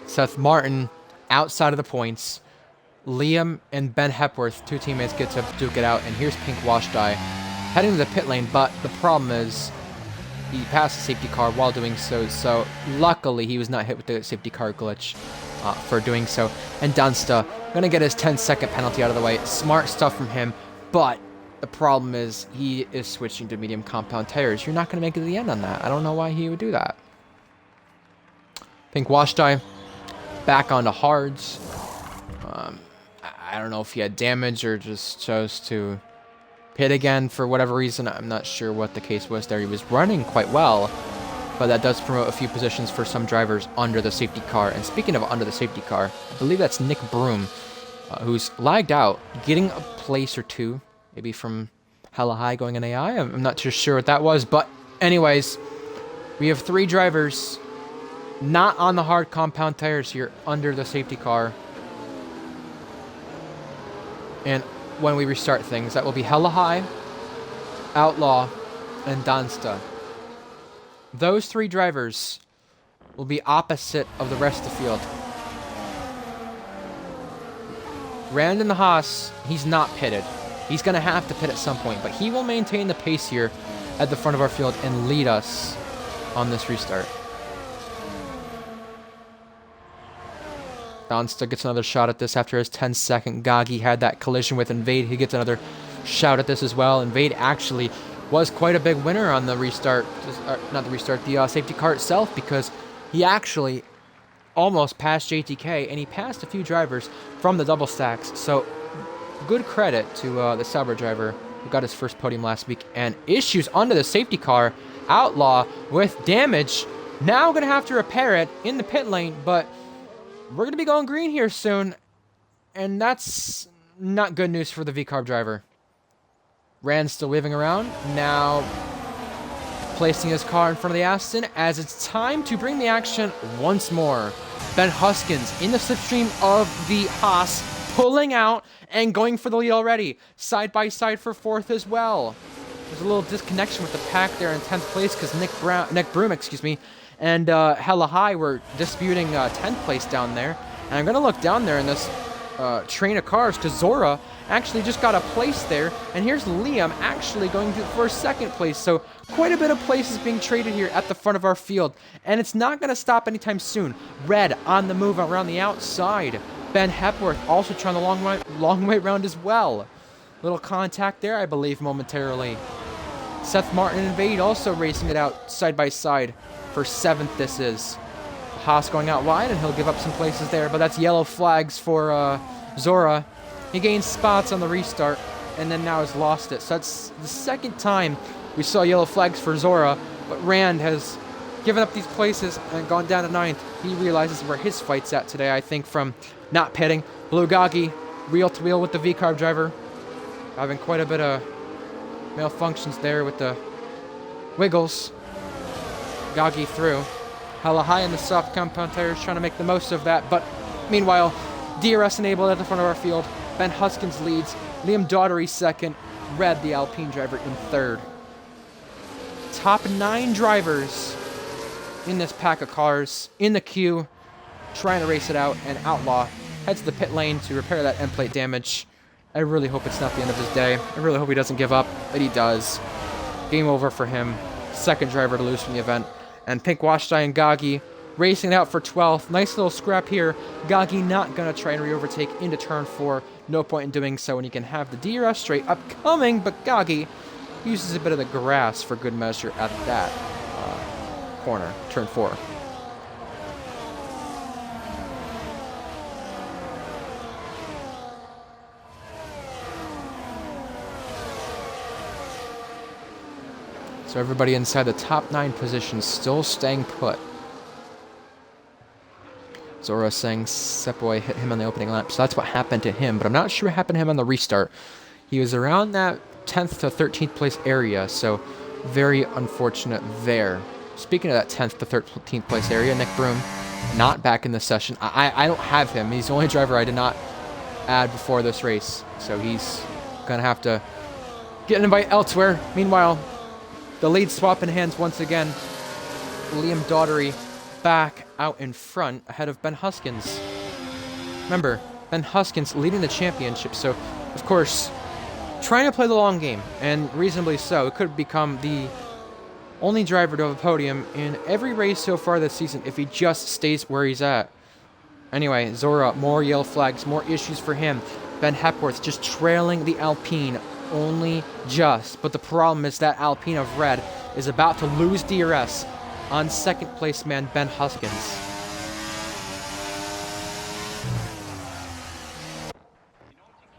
Seth Martin outside of the points. Liam and Ben Hepworth, 2 teammates, get to duke it out, and here's Pink Wash Dye heading to the pit lane, but the problem is he passed the safety car while doing so, so luckily he was not hit with the safety car glitch for doing so. And Dunsta going to get his 10-second penalty out of the way. Smart stuff from him, but the problem is he is switching to medium compound tires. You're not going to make it to the end on that. I don't know why he would do that. Pink Wash Dye back onto hards. I don't know if he had damage or just chose to pit again for whatever reason. I'm not sure what the case was there. He was running quite well, but that does promote a few positions for some drivers under the safety car. And speaking of under the safety car, I believe that's Nick Broom who's lagged out, getting a place or two, maybe from hella high going in AI. I'm not too sure what that was, but anyways, we have 3 drivers not on the hard compound tires here under the safety car. And when we restart things, that will be hella high, Outlaw, and Dansta. Those 3 drivers will be opposite of the rest of the field. Rand in the Haas, he's not pitted. He's going to have to pit at some point, but he will maintain the pace here at the front of our field and lead us on this restart. Dansta gets another shot at this after his 10-second. Gagi had that collision with Invade. He gets another shout at this as well. Invade actually was quite a big winner on the restart. Not the restart, the safety car itself, because he actually almost passed JTK, and he passed a few drivers from the double stacks. So good credit to the Sauber driver who got his first podium last week. And issues under the safety car. Outlaw with damage. Now going to have to repair it in the pit lane, but we're going to be going green here soon, and that's not good news for the V-Carb driver. Rand's still waving around, now placing his car in front of the Aston as it's time to bring the action once more. Ben Huskins in the slipstream of the Haas, pulling out and going for the lead already. Side by side for 4th as well. There's a little disconnection with the pack there in 10th place because Nick Broom, and Hella High were disputing 10th place down there. And I'm going to look down there in this train of cars because Zora actually just got a place there. And here's Liam actually going for 2nd place. So quite a bit of places being traded here at the front of our field. And it's not going to stop anytime soon. Red on the move around the outside. Ben Hepworth also trying the long way around as well. Little contact there, I believe, momentarily. Seth Martin and Invade also racing it out side by side. For 7th this is. Haas going out wide, and he'll give up some places there, but that's yellow flags for Zora. He gains spots on the restart, and then now has lost it. So that's the 2nd time we saw yellow flags for Zora, but Rand has given up these places and gone down to 9th. He realizes where his fight's at today, I think, from not pitting. Blue Gagi, wheel-to-wheel with the V-Carb driver. Having quite a bit of malfunctions there with the wiggles. Gagi through. Hella High in the soft compound tires, trying to make the most of that. But meanwhile, DRS enabled at the front of our field. Ben Huskins leads. Liam Daughtery 2nd. Red, the Alpine driver, in 3rd. Top 9 drivers in this pack of cars in the queue, trying to race it out. And Outlaw heads to the pit lane to repair that end plate damage. I really hope it's not the end of his day. I really hope he doesn't give up, but he does. Game over for him. 2nd driver to lose from the event. And Pink Washdye and Gagi racing it out for 12th. Nice little scrap here. Gagi not going to try and re-overtake into turn 4. No point in doing so when you can have the DRS straight upcoming, but Gagi uses a bit of the grass for good measure at that corner, turn 4. So everybody inside the top 9 positions still staying put. Zora saying Sepoy hit him on the opening lap. So that's what happened to him, but I'm not sure what happened to him on the restart. He was around that 10th to 13th place area, so very unfortunate there. Speaking of that 10th to 13th place area, Nick Broom not back in the session. I don't have him. He's the only driver I did not add before this race, so he's going to have to get an invite elsewhere. Meanwhile, the lead swap in hands once again. Liam Daughtery back out in front ahead of Ben Huskins. Remember, Ben Huskins leading the championship, so of course trying to play the long game, and reasonably so. It could become the only driver to have a podium in every race so far this season if he just stays where he's at. Anyway, Zora, more yellow flags, more issues for him. Ben Hepworth just trailing the Alpine only just, but the problem is that Alpine of red is about to lose DRS on 2nd place man Ben Huskins.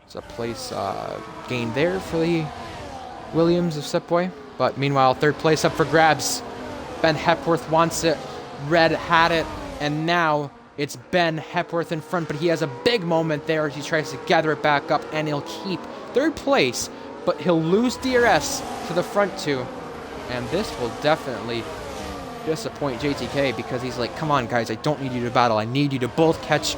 It's a place gained there for the Williams of Sepoy, but meanwhile 3rd place up for grabs. Ben Hepworth wants it, red had it, and now It's Ben Hepworth in front, but he has a big moment there as he tries to gather it back up, and he'll keep 3rd place, but he'll lose DRS to the front 2. And this will definitely disappoint JTK because he's like, come on, guys, I don't need you to battle. I need you to both catch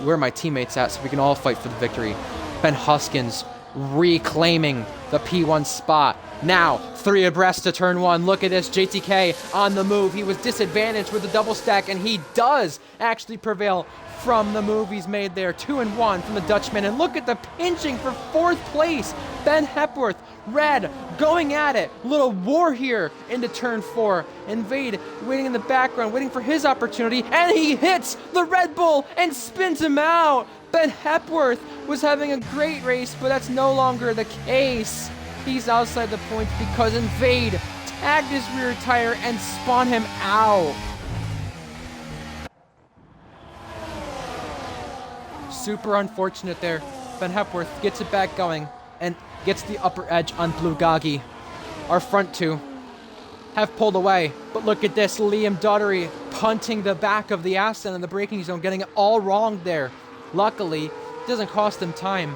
where my teammates at so we can all fight for the victory. Ben Huskins reclaiming the P1 spot. Now, 3 abreast to turn 1. Look at this, JTK on the move. He was disadvantaged with the double stack, and he does actually prevail from the move he's made there. 2-1 from the Dutchman, and look at the pinching for 4th place. Ben Hepworth, red, going at it. Little war here into turn 4. Invade waiting in the background, waiting for his opportunity, and he hits the Red Bull and spins him out. Ben Hepworth was having a great race, but that's no longer the case. He's outside the points because Invade tagged his rear tire and spun him out. Super unfortunate there. Ben Hepworth gets it back going and gets the upper edge on Blugagi. Our front 2 have pulled away, but look at this, Liam Daugherty punting the back of the Aston in the braking zone, getting it all wrong there. Luckily, it doesn't cost him time,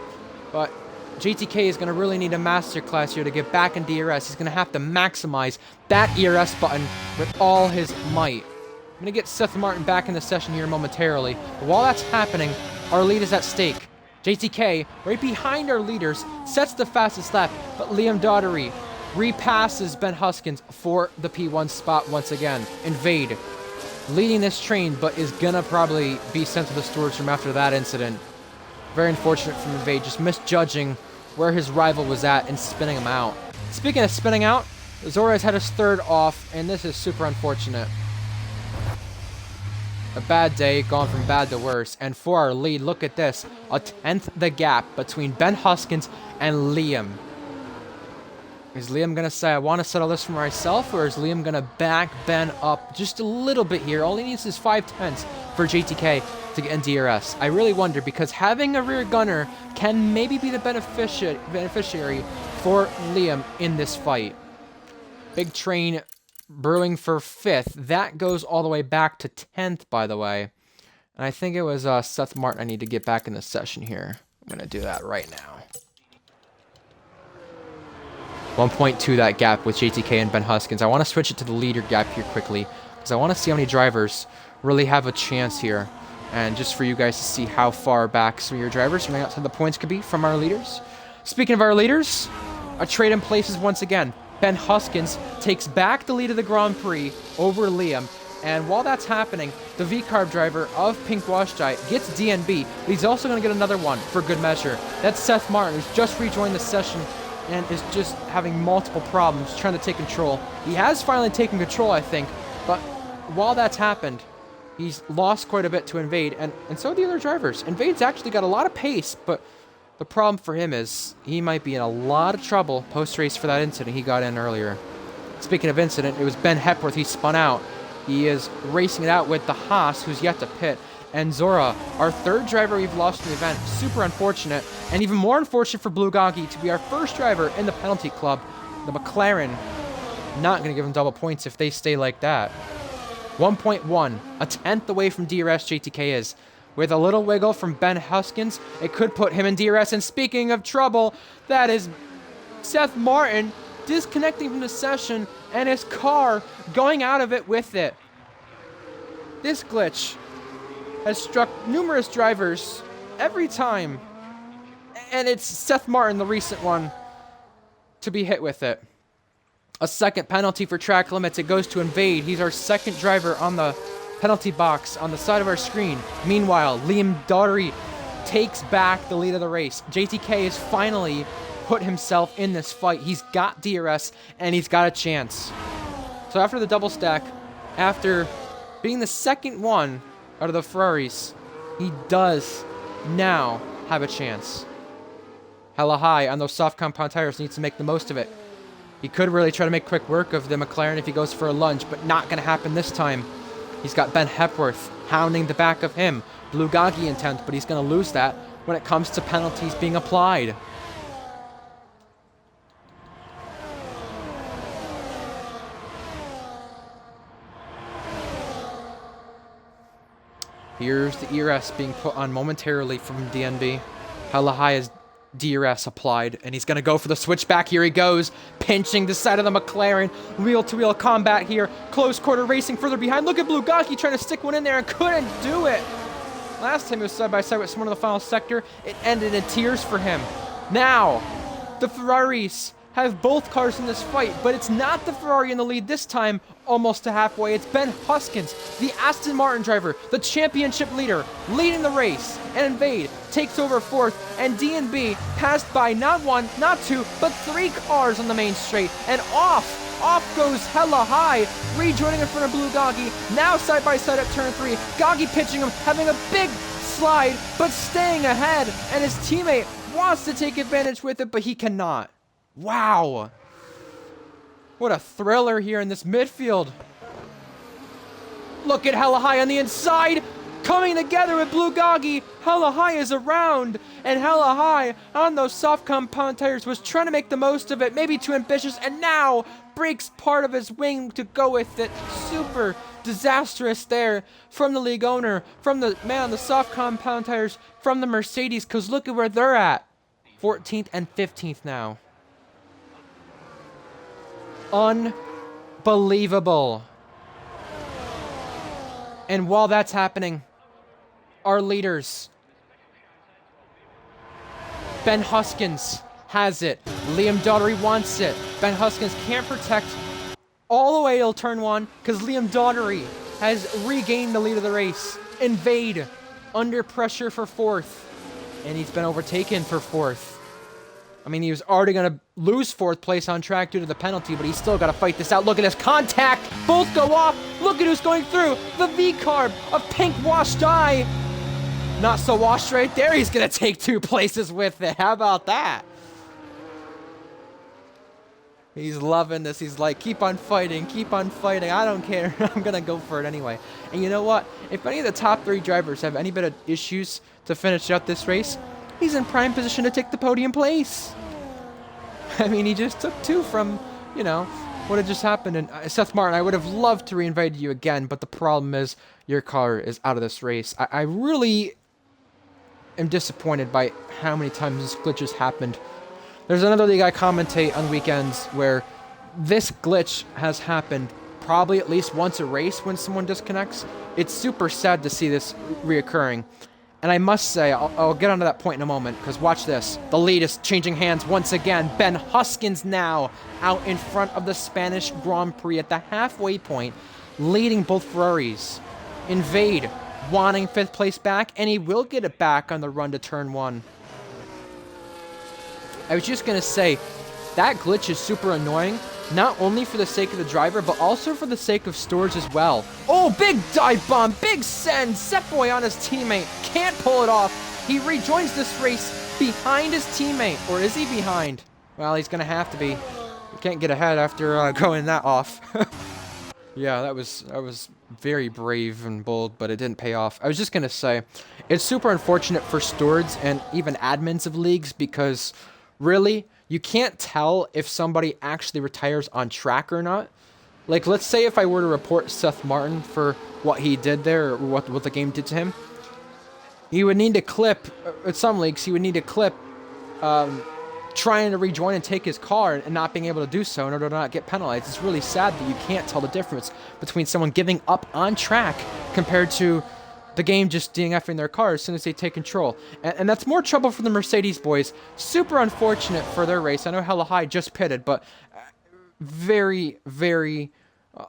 but JTK is going to really need a masterclass here to get back in DRS. He's going to have to maximize that ERS button with all his might. I'm going to get Seth Martin back in the session here momentarily, but while that's happening, our lead is at stake. JTK, right behind our leaders, sets the fastest lap, but Liam Daugherty repasses Ben Huskins for the P1 spot once again. Invade leading this train, but is gonna probably be sent to the storage room after that incident. Very unfortunate from Invade, just misjudging where his rival was at and spinning him out. Speaking of spinning out, Zora has had his 3rd off, and this is super unfortunate. A bad day, gone from bad to worse. And for our lead, look at this. A 10th the gap between Ben Huskins and Liam. Is Liam going to say, I want to settle this for myself, or is Liam going to back Ben up just a little bit here? All he needs is 5/10 for JTK to get in DRS. I really wonder, because having a rear gunner can maybe be the beneficiary for Liam in this fight. Big train brewing for 5th. That goes all the way back to 10th, by the way. And I think it was Seth Martin I need to get back in the session here. I'm going to do that right now. 1.2 that gap with JTK and Ben Huskins. I want to switch it to the leader gap here quickly, because I want to see how many drivers really have a chance here. And just for you guys to see how far back some of your drivers from outside the points could be from our leaders. Speaking of our leaders, a trade in places once again. Ben Huskins takes back the lead of the Grand Prix over Liam. And while that's happening, the V-Carb driver of Pink Wash Giant gets DNB, but he's also going to get another one for good measure. That's Seth Martin, who's just rejoined the session and is just having multiple problems trying to take control. He has finally taken control, I think, but while that's happened, he's lost quite a bit to Invade, and so the other drivers. Invade's actually got a lot of pace, but the problem for him is he might be in a lot of trouble post-race for that incident he got in earlier. Speaking of incident, it was Ben Hepworth. He spun out. He is racing it out with the Haas, who's yet to pit. And Zora, our 3rd driver we've lost in the event. Super unfortunate. And even more unfortunate for Blugagi to be our first driver in the penalty club. The McLaren not going to give him double points if they stay like that. 1.1, a 10th away from DRS JTK is. With a little wiggle from Ben Huskins, it could put him in DRS. And speaking of trouble, that is Seth Martin disconnecting from the session and his car going out of it with it. This glitch has struck numerous drivers every time, and it's Seth Martin, the recent one, to be hit with it. A 2nd penalty for track limits. It goes to Invade. He's our 2nd driver on the penalty box on the side of our screen. Meanwhile, Liam Daugherty takes back the lead of the race. JTK has finally put himself in this fight. He's got DRS, and he's got a chance. So after the double stack, after being the 2nd one out of the Ferraris, he does now have a chance. Hella high on those soft compound tires, needs to make the most of it. He could really try to make quick work of the McLaren if he goes for a lunge, but not going to happen this time. He's got Ben Hepworth hounding the back of him. Blugagi in 10th, but he's going to lose that when it comes to penalties being applied. Here's the ERS being put on momentarily from DNB. Hella high is DRS applied, and he's gonna go for the switchback. Here he goes, pinching the side of the McLaren. Wheel-to-wheel combat here. Close quarter racing further behind. Look at Bugatti trying to stick one in there and couldn't do it. Last time he was side-by-side with someone in the final sector, it ended in tears for him. Now, the Ferraris have both cars in this fight, but it's not the Ferrari in the lead this time, almost to halfway. It's Ben Huskins, the Aston Martin driver, the championship leader, leading the race. And Invade takes over fourth, and DNB passed by not one, not two, but three cars on the main straight, and off goes Hella High, rejoining in front of Blue Goggy, now side by side at turn 3. Goggy pitching him, having a big slide, but staying ahead, and his teammate wants to take advantage with it, but he cannot. Wow. What a thriller here in this midfield. Look at Hella High on the inside, coming together with Blue Goggy. Hella High is around, and Hella High on those soft compound tires was trying to make the most of it, maybe too ambitious, and now breaks part of his wing to go with it. Super disastrous there from the league owner, from the man on the soft compound tires, from the Mercedes, because look at where they're at. 14th and 15th now. Unbelievable. And while that's happening, our leaders, Ben Huskins has it. Liam Daugherty wants it. Ben Huskins can't protect all the way till turn 1 because Liam Daugherty has regained the lead of the race. Invade under pressure for 4th, and he's been overtaken for 4th. I mean, he was already going to lose 4th place on track due to the penalty, but he's still got to fight this out. Look at this contact. Both go off. Look at who's going through. The V-carb of pink washed eye. Not so washed right there. He's going to take 2 places with it. How about that? He's loving this. He's like, keep on fighting. Keep on fighting. I don't care. I'm going to go for it anyway. And you know what? If any of the top 3 drivers have any bit of issues to finish out this race, he's in prime position to take the podium place. I mean, he just took 2 from, you know, what had just happened. And Seth Martin, I would have loved to reinvite you again, but the problem is your car is out of this race. I really am disappointed by how many times this glitch has happened. There's another league I commentate on weekends where this glitch has happened probably at least once a race when someone disconnects. It's super sad to see this reoccurring. And I must say, I'll get onto that point in a moment, because watch this. The lead is changing hands once again. Ben Huskins now out in front of the Spanish Grand Prix at the halfway point, leading both Ferraris. Invade wanting 5th place back, and he will get it back on the run to turn 1. I was just going to say, that glitch is super annoying, not only for the sake of the driver, but also for the sake of Storage as well. Oh, big dive bomb, big send, Setboy on his teammate, can't pull it off. He rejoins this race behind his teammate, or is he behind? Well, he's gonna have to be. He can't get ahead after going that off. Yeah, that was very brave and bold, but it didn't pay off. I was just gonna say, it's super unfortunate for stewards and even admins of leagues, because really, you can't tell if somebody actually retires on track or not. Like, let's say if I were to report Seth Martin for what he did there, or what the game did to him, he would need to clip, at some leagues, he would need to clip trying to rejoin and take his car and not being able to do so in order to not get penalized. It's really sad that you can't tell the difference between someone giving up on track compared to the game just DNFing their car as soon as they take control. And that's more trouble for the Mercedes boys. Super unfortunate for their race. I know Hella High just pitted, but very, very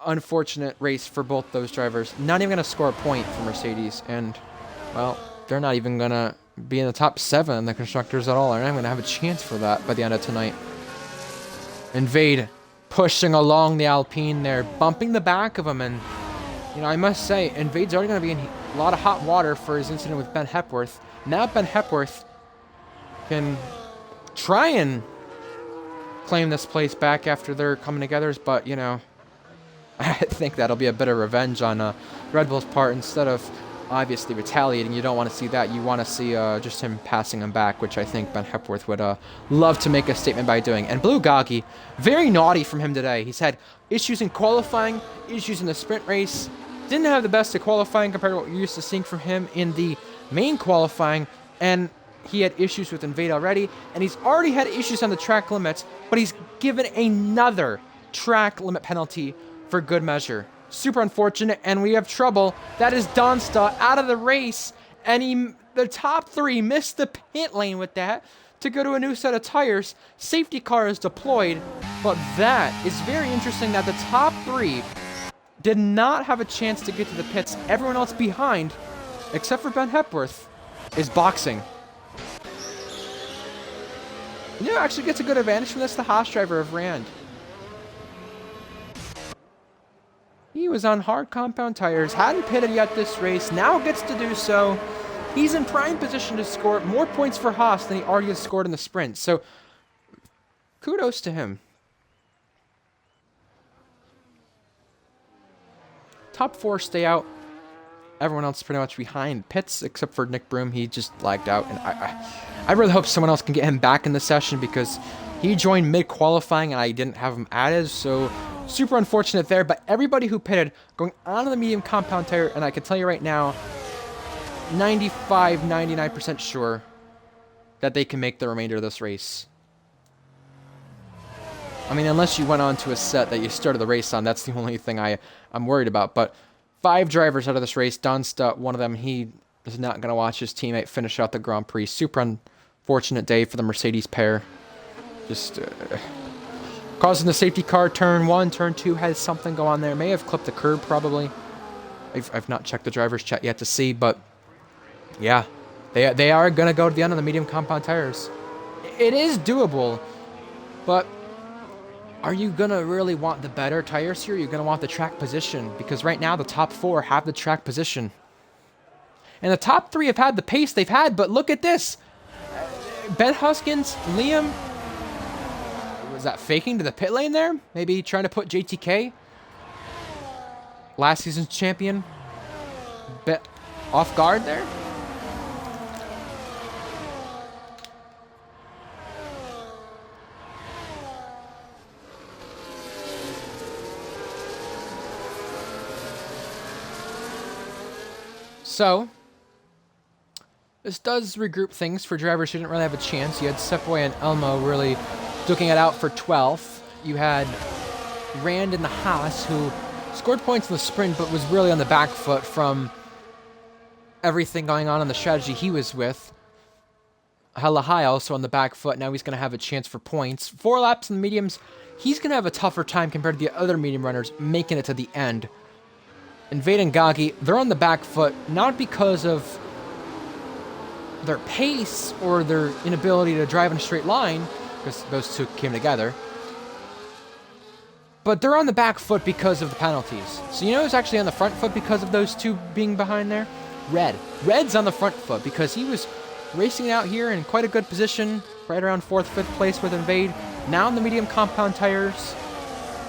unfortunate race for both those drivers. Not even going to score a point for Mercedes. And, well, they're not even going to be in the top 7 in the constructors at all. They're not going to have a chance for that by the end of tonight. Invade pushing along the Alpine there, bumping the back of him. And, you know, I must say, Invade's already going to be in a lot of hot water for his incident with Ben Hepworth. Now Ben Hepworth can try and claim this place back after they're coming together, but, you know, I think that'll be a bit of revenge on Red Bull's part. Instead of obviously retaliating, you don't want to see that. You want to see just him passing him back, which I think Ben Hepworth would love to make a statement by doing. And Blue Goggy, very naughty from him today. He's had issues in qualifying, issues in the sprint race. didn't have the best of qualifying compared to what you're used to seeing from him in the main qualifying, and he had issues with Invade already, and he's already had issues on the track limits, but he's given another track limit penalty for good measure. Super unfortunate, and we have trouble. That is Donsta out of the race, and the top 3 missed the pit lane with that to go to a new set of tires. Safety car is deployed, but that is very interesting that the top 3 did not have a chance to get to the pits. Everyone else behind, except for Ben Hepworth, is boxing. You know, actually gets a good advantage from this, the Haas driver of Rand. He was on hard compound tires, hadn't pitted yet this race, now gets to do so. He's in prime position to score more points for Haas than he already has scored in the sprint. So, kudos to him. Top 4 stay out. Everyone else is pretty much behind pits, except for Nick Broom. He just lagged out, and I really hope someone else can get him back in the session because he joined mid-qualifying and I didn't have him added, so super unfortunate there. But everybody who pitted going onto the medium compound tire, and I can tell you right now, 99% sure that they can make the remainder of this race. I mean, unless you went on to a set that you started the race on, that's the only thing I'm worried about. But 5 drivers out of this race. Donsta, one of them, he is not going to watch his teammate finish out the Grand Prix. Super unfortunate day for the Mercedes pair. Just causing the safety car. Turn 1, turn 2 has something go on there. May have clipped the curb, probably. I've not checked the driver's chat yet to see, but yeah, they are going to go to the end of the medium compound tires. It is doable, but are you going to really want the better tires here? Or are you going to want the track position? Because right now the top 4 have the track position. And the top 3 have had the pace they've had, but look at this. Ben Huskins, Liam, was that faking to the pit lane there? Maybe trying to put JTK, last season's champion, bit off guard there? So, this does regroup things for drivers who didn't really have a chance. You had Sepway and Elmo really duking it out for 12th. You had Rand and the Haas, who scored points in the sprint, but was really on the back foot from everything going on in the strategy he was with. Halahai also on the back foot. Now he's going to have a chance for points. 4 laps in the mediums. He's going to have a tougher time compared to the other medium runners making it to the end. And Vade and Gagi, they're on the back foot, not because of their pace or their inability to drive in a straight line, because those two came together, but they're on the back foot because of the penalties. So you know who's actually on the front foot because of those two being behind there? Red. Red's on the front foot because he was racing out here in quite a good position, right around 4th, 5th place with Invade. Now in the medium compound tires,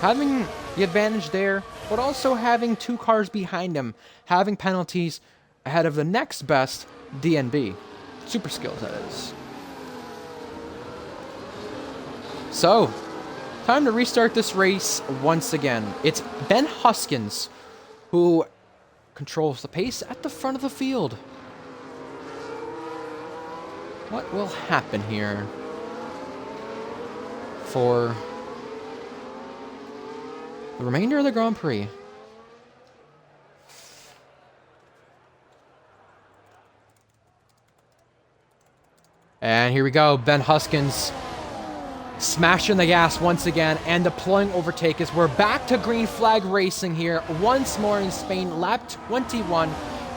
having the advantage there, but also having 2 cars behind him, having penalties ahead of the next best DNB. Super skills, that is. So, time to restart this race once again. It's Ben Huskins who controls the pace at the front of the field. What will happen here for the remainder of the Grand Prix? And here we go. Ben Huskins smashing the gas once again and deploying overtake as we're back to green flag racing here once more in Spain, lap 21.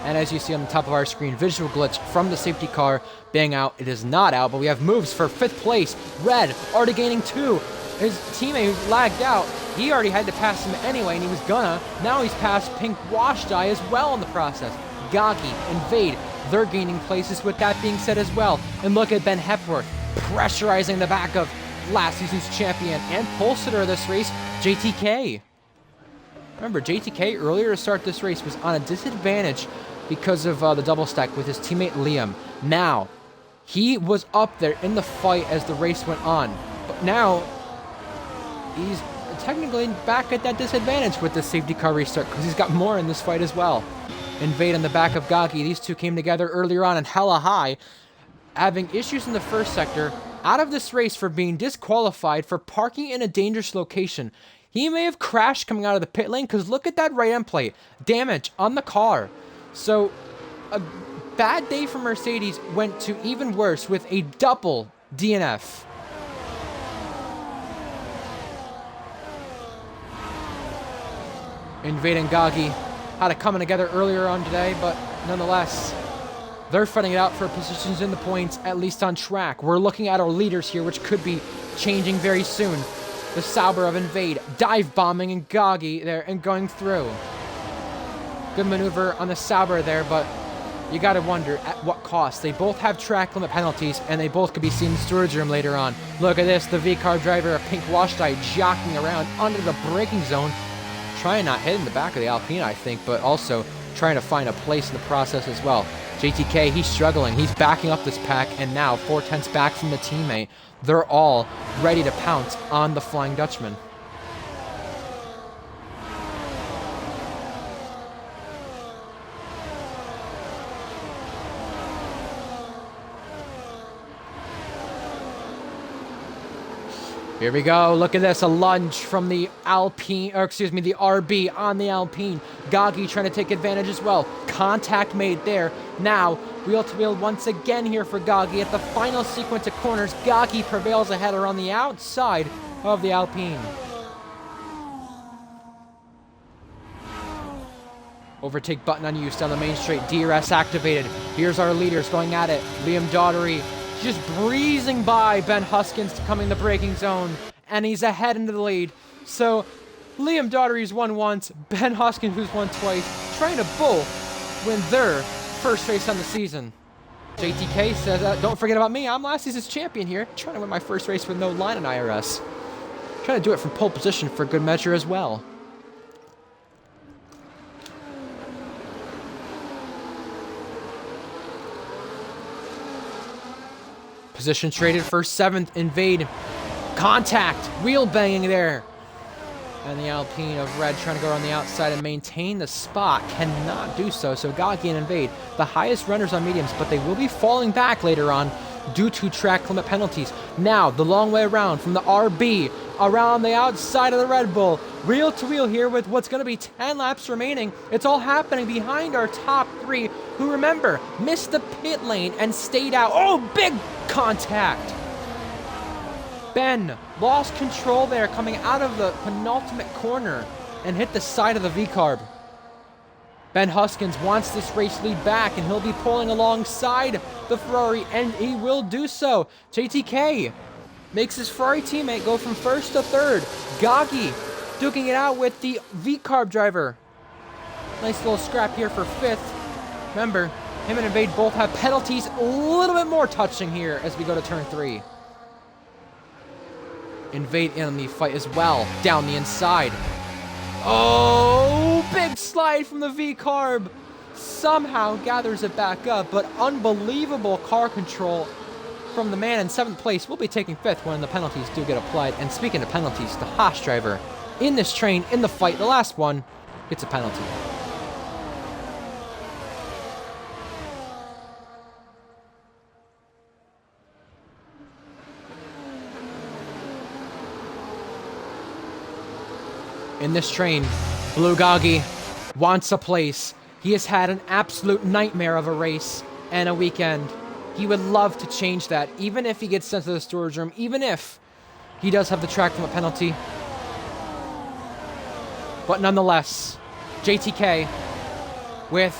And as you see on the top of our screen, visual glitch from the safety car being out. It is not out, but we have moves for 5th place. Red already gaining 2. His teammate who lagged out, he already had to pass him anyway, and he was gonna. Now he's passed Pink Wash Dye as well in the process. Gagi and Vade, they're gaining places with that being said as well. And look at Ben Hepworth pressurizing the back of last season's champion and pole sitter of this race, JTK. Remember, JTK earlier to start this race was on a disadvantage because of the double stack with his teammate Liam. Now, he was up there in the fight as the race went on. But now, he's technically back at that disadvantage with the safety car restart because he's got more in this fight as well. Invade on the back of Gagi. These two came together earlier on in hella high, having issues in the first sector, out of this race for being disqualified for parking in a dangerous location. He may have crashed coming out of the pit lane because look at that right end plate. Damage on the car. So a bad day for Mercedes went to even worse with a double DNF. Invade and Gagi had it coming together earlier on today, but nonetheless, they're fighting it out for positions in the points, at least on track. We're looking at our leaders here, which could be changing very soon. The Sauber of Invade, dive bombing and Gagi there and going through. Good maneuver on the Sauber there, but you gotta wonder at what cost. They both have track limit penalties, and they both could be seen in the storage room later on. Look at this, the V-car driver, a pink wash dye, jockeying around under the braking zone, trying not hit in the back of the Alpine, I think, but also trying to find a place in the process as well. JTK, he's struggling. He's backing up this pack, and now 4/10 back from the teammate. They're all ready to pounce on the Flying Dutchman. Here we go. Look at this. A lunge from the Alpine, or excuse me, the RB on the Alpine. Gagi trying to take advantage as well. Contact made there. Now, wheel to wheel once again here for Gagi. At the final sequence of corners, Gagi prevails ahead around the outside of the Alpine. Overtake button unused down the main straight. DRS activated. Here's our leaders going at it. Liam Daugherty just breezing by Ben Huskins coming the braking zone, and he's ahead into the lead. So Liam Daugherty's won once, Ben Huskins who's won twice, trying to both win their first race on the season. JTK says, don't forget about me, I'm last season's champion here, trying to win my first race with no line in IRS. Trying to do it from pole position for good measure as well. Position traded for 7th. Invade. Contact. Wheel banging there. And the Alpine of red trying to go on the outside and maintain the spot. Cannot do so. So Gagi and Invade, the highest runners on mediums, but they will be falling back later on due to track limit penalties. Now, the long way around from the RB around the outside of the Red Bull. Wheel to wheel here with what's going to be 10 laps remaining. It's all happening behind our top three, who, remember, missed the pit lane and stayed out. Oh, big contact. Ben lost control there coming out of the penultimate corner and hit the side of the V-carb. Ben Huskins wants this race lead back, and he'll be pulling alongside the Ferrari, and he will do so. JTK makes his Ferrari teammate go from first to third. Gagi duking it out with the V-carb driver. Nice little scrap here for 5th. Remember, him and Invade both have penalties, a little bit more touching here as we go to turn 3. Invade in on the fight as well, down the inside. Oh, big slide from the V-carb. Somehow gathers it back up, but unbelievable car control from the man in 7th place. We'll be taking 5th when the penalties do get applied. And speaking of penalties, the Haas driver in this train, in the fight, the last one, gets a penalty. In this train, Blue Gagi wants a place. He has had an absolute nightmare of a race and a weekend. He would love to change that, even if he gets sent to the storage room, even if he does have the track from a penalty. But nonetheless, JTK, with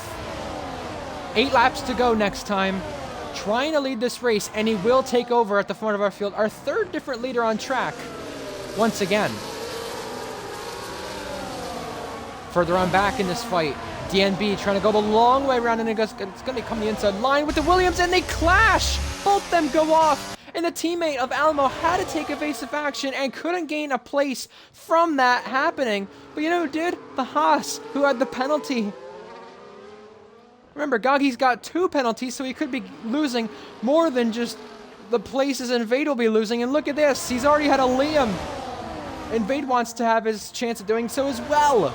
8 laps to go next time, trying to lead this race, and he will take over at the front of our field. Our 3rd different leader on track, once again. Further on back in this fight, DNB trying to go the long way around, and it's going to become the inside line with the Williams, and they clash! Both them go off, and the teammate of Alamo had to take evasive action and couldn't gain a place from that happening. But you know who did? The Haas, who had the penalty. Remember, Gagi's got 2 penalties, so he could be losing more than just the places Invade will be losing. And look at this, he's already had a Liam And Vade wants to have his chance at doing so as well.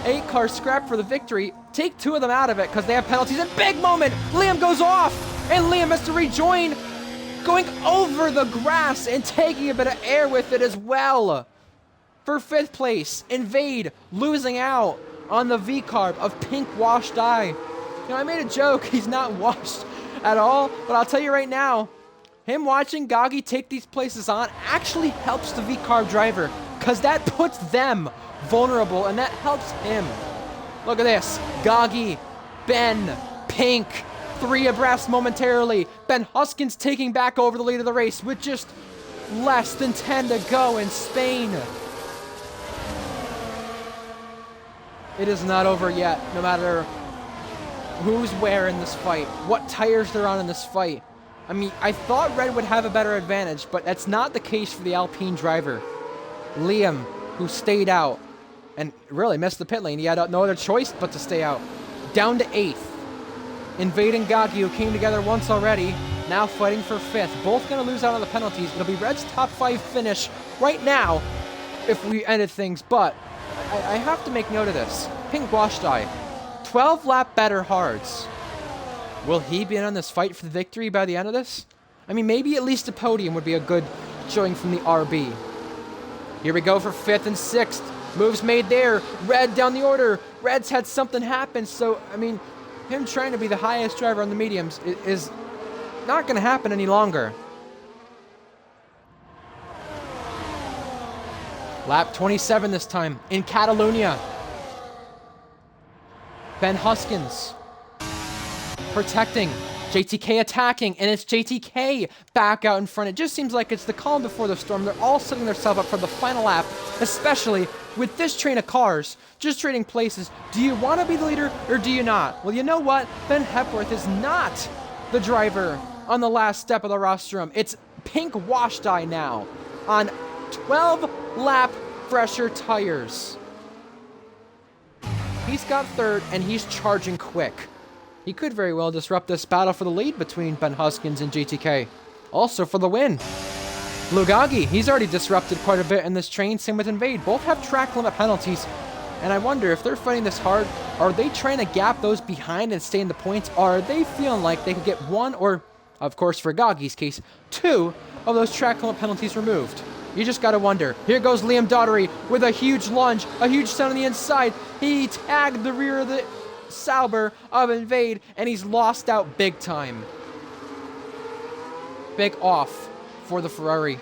8-car scrap for the victory. Take 2 of them out of it because they have penalties. And big moment! Liam goes off! And Liam has to rejoin, going over the grass and taking a bit of air with it as well. For 5th place, Invade losing out on the V-carb of pink washed dye. You know, I made a joke, he's not washed at all, but I'll tell you right now, him watching Gagi take these places on actually helps the V-carb driver, because that puts them vulnerable, and that helps him. Look at this, Gagi, Ben, Pink, 3 abreast momentarily. Ben Huskins taking back over the lead of the race with just less than 10 to go in Spain. It is not over yet, no matter who's where in this fight, what tires they're on in this fight. I mean, I thought Red would have a better advantage, but that's not the case for the Alpine driver. Liam, who stayed out and really missed the pit lane. He had no other choice but to stay out. Down to 8th. Invade and Gagi, who came together once already, now fighting for 5th. Both going to lose out on the penalties. It'll be Red's top 5 finish right now if we ended things, but I have to make note of this. Pink Wash Dye, 12 lap better hards. Will he be in on this fight for the victory by the end of this? I mean, maybe at least a podium would be a good showing from the RB. Here we go for 5th and 6th. Moves made there. Red down the order. Red's had something happen, so, I mean, him trying to be the highest driver on the mediums is not going to happen any longer. Lap 27 this time in Catalonia. Ben Huskins protecting. JTK attacking, and it's JTK back out in front. It just seems like it's the calm before the storm. They're all setting themselves up for the final lap, especially with this train of cars just trading places. Do you want to be the leader or do you not? Well, you know what? Ben Hepworth is not the driver on the last step of the rostrum. It's Pink Wash Dye now on 12 lap fresher tires. He's got 3rd, and he's charging quick. He could very well disrupt this battle for the lead between Ben Huskins and JTK. Also for the win. Lugagi, he's already disrupted quite a bit in this train, same with Invade. Both have track limit penalties, and I wonder if they're fighting this hard, are they trying to gap those behind and stay in the points, or are they feeling like they could get 1 or, of course for Gagi's case, 2 of those track limit penalties removed? You just gotta wonder. Here goes Liam Daughtery with a huge lunge, a huge stun on the inside. He tagged the rear of the Sauber of Invade, and he's lost out big time. Big off for the Ferrari.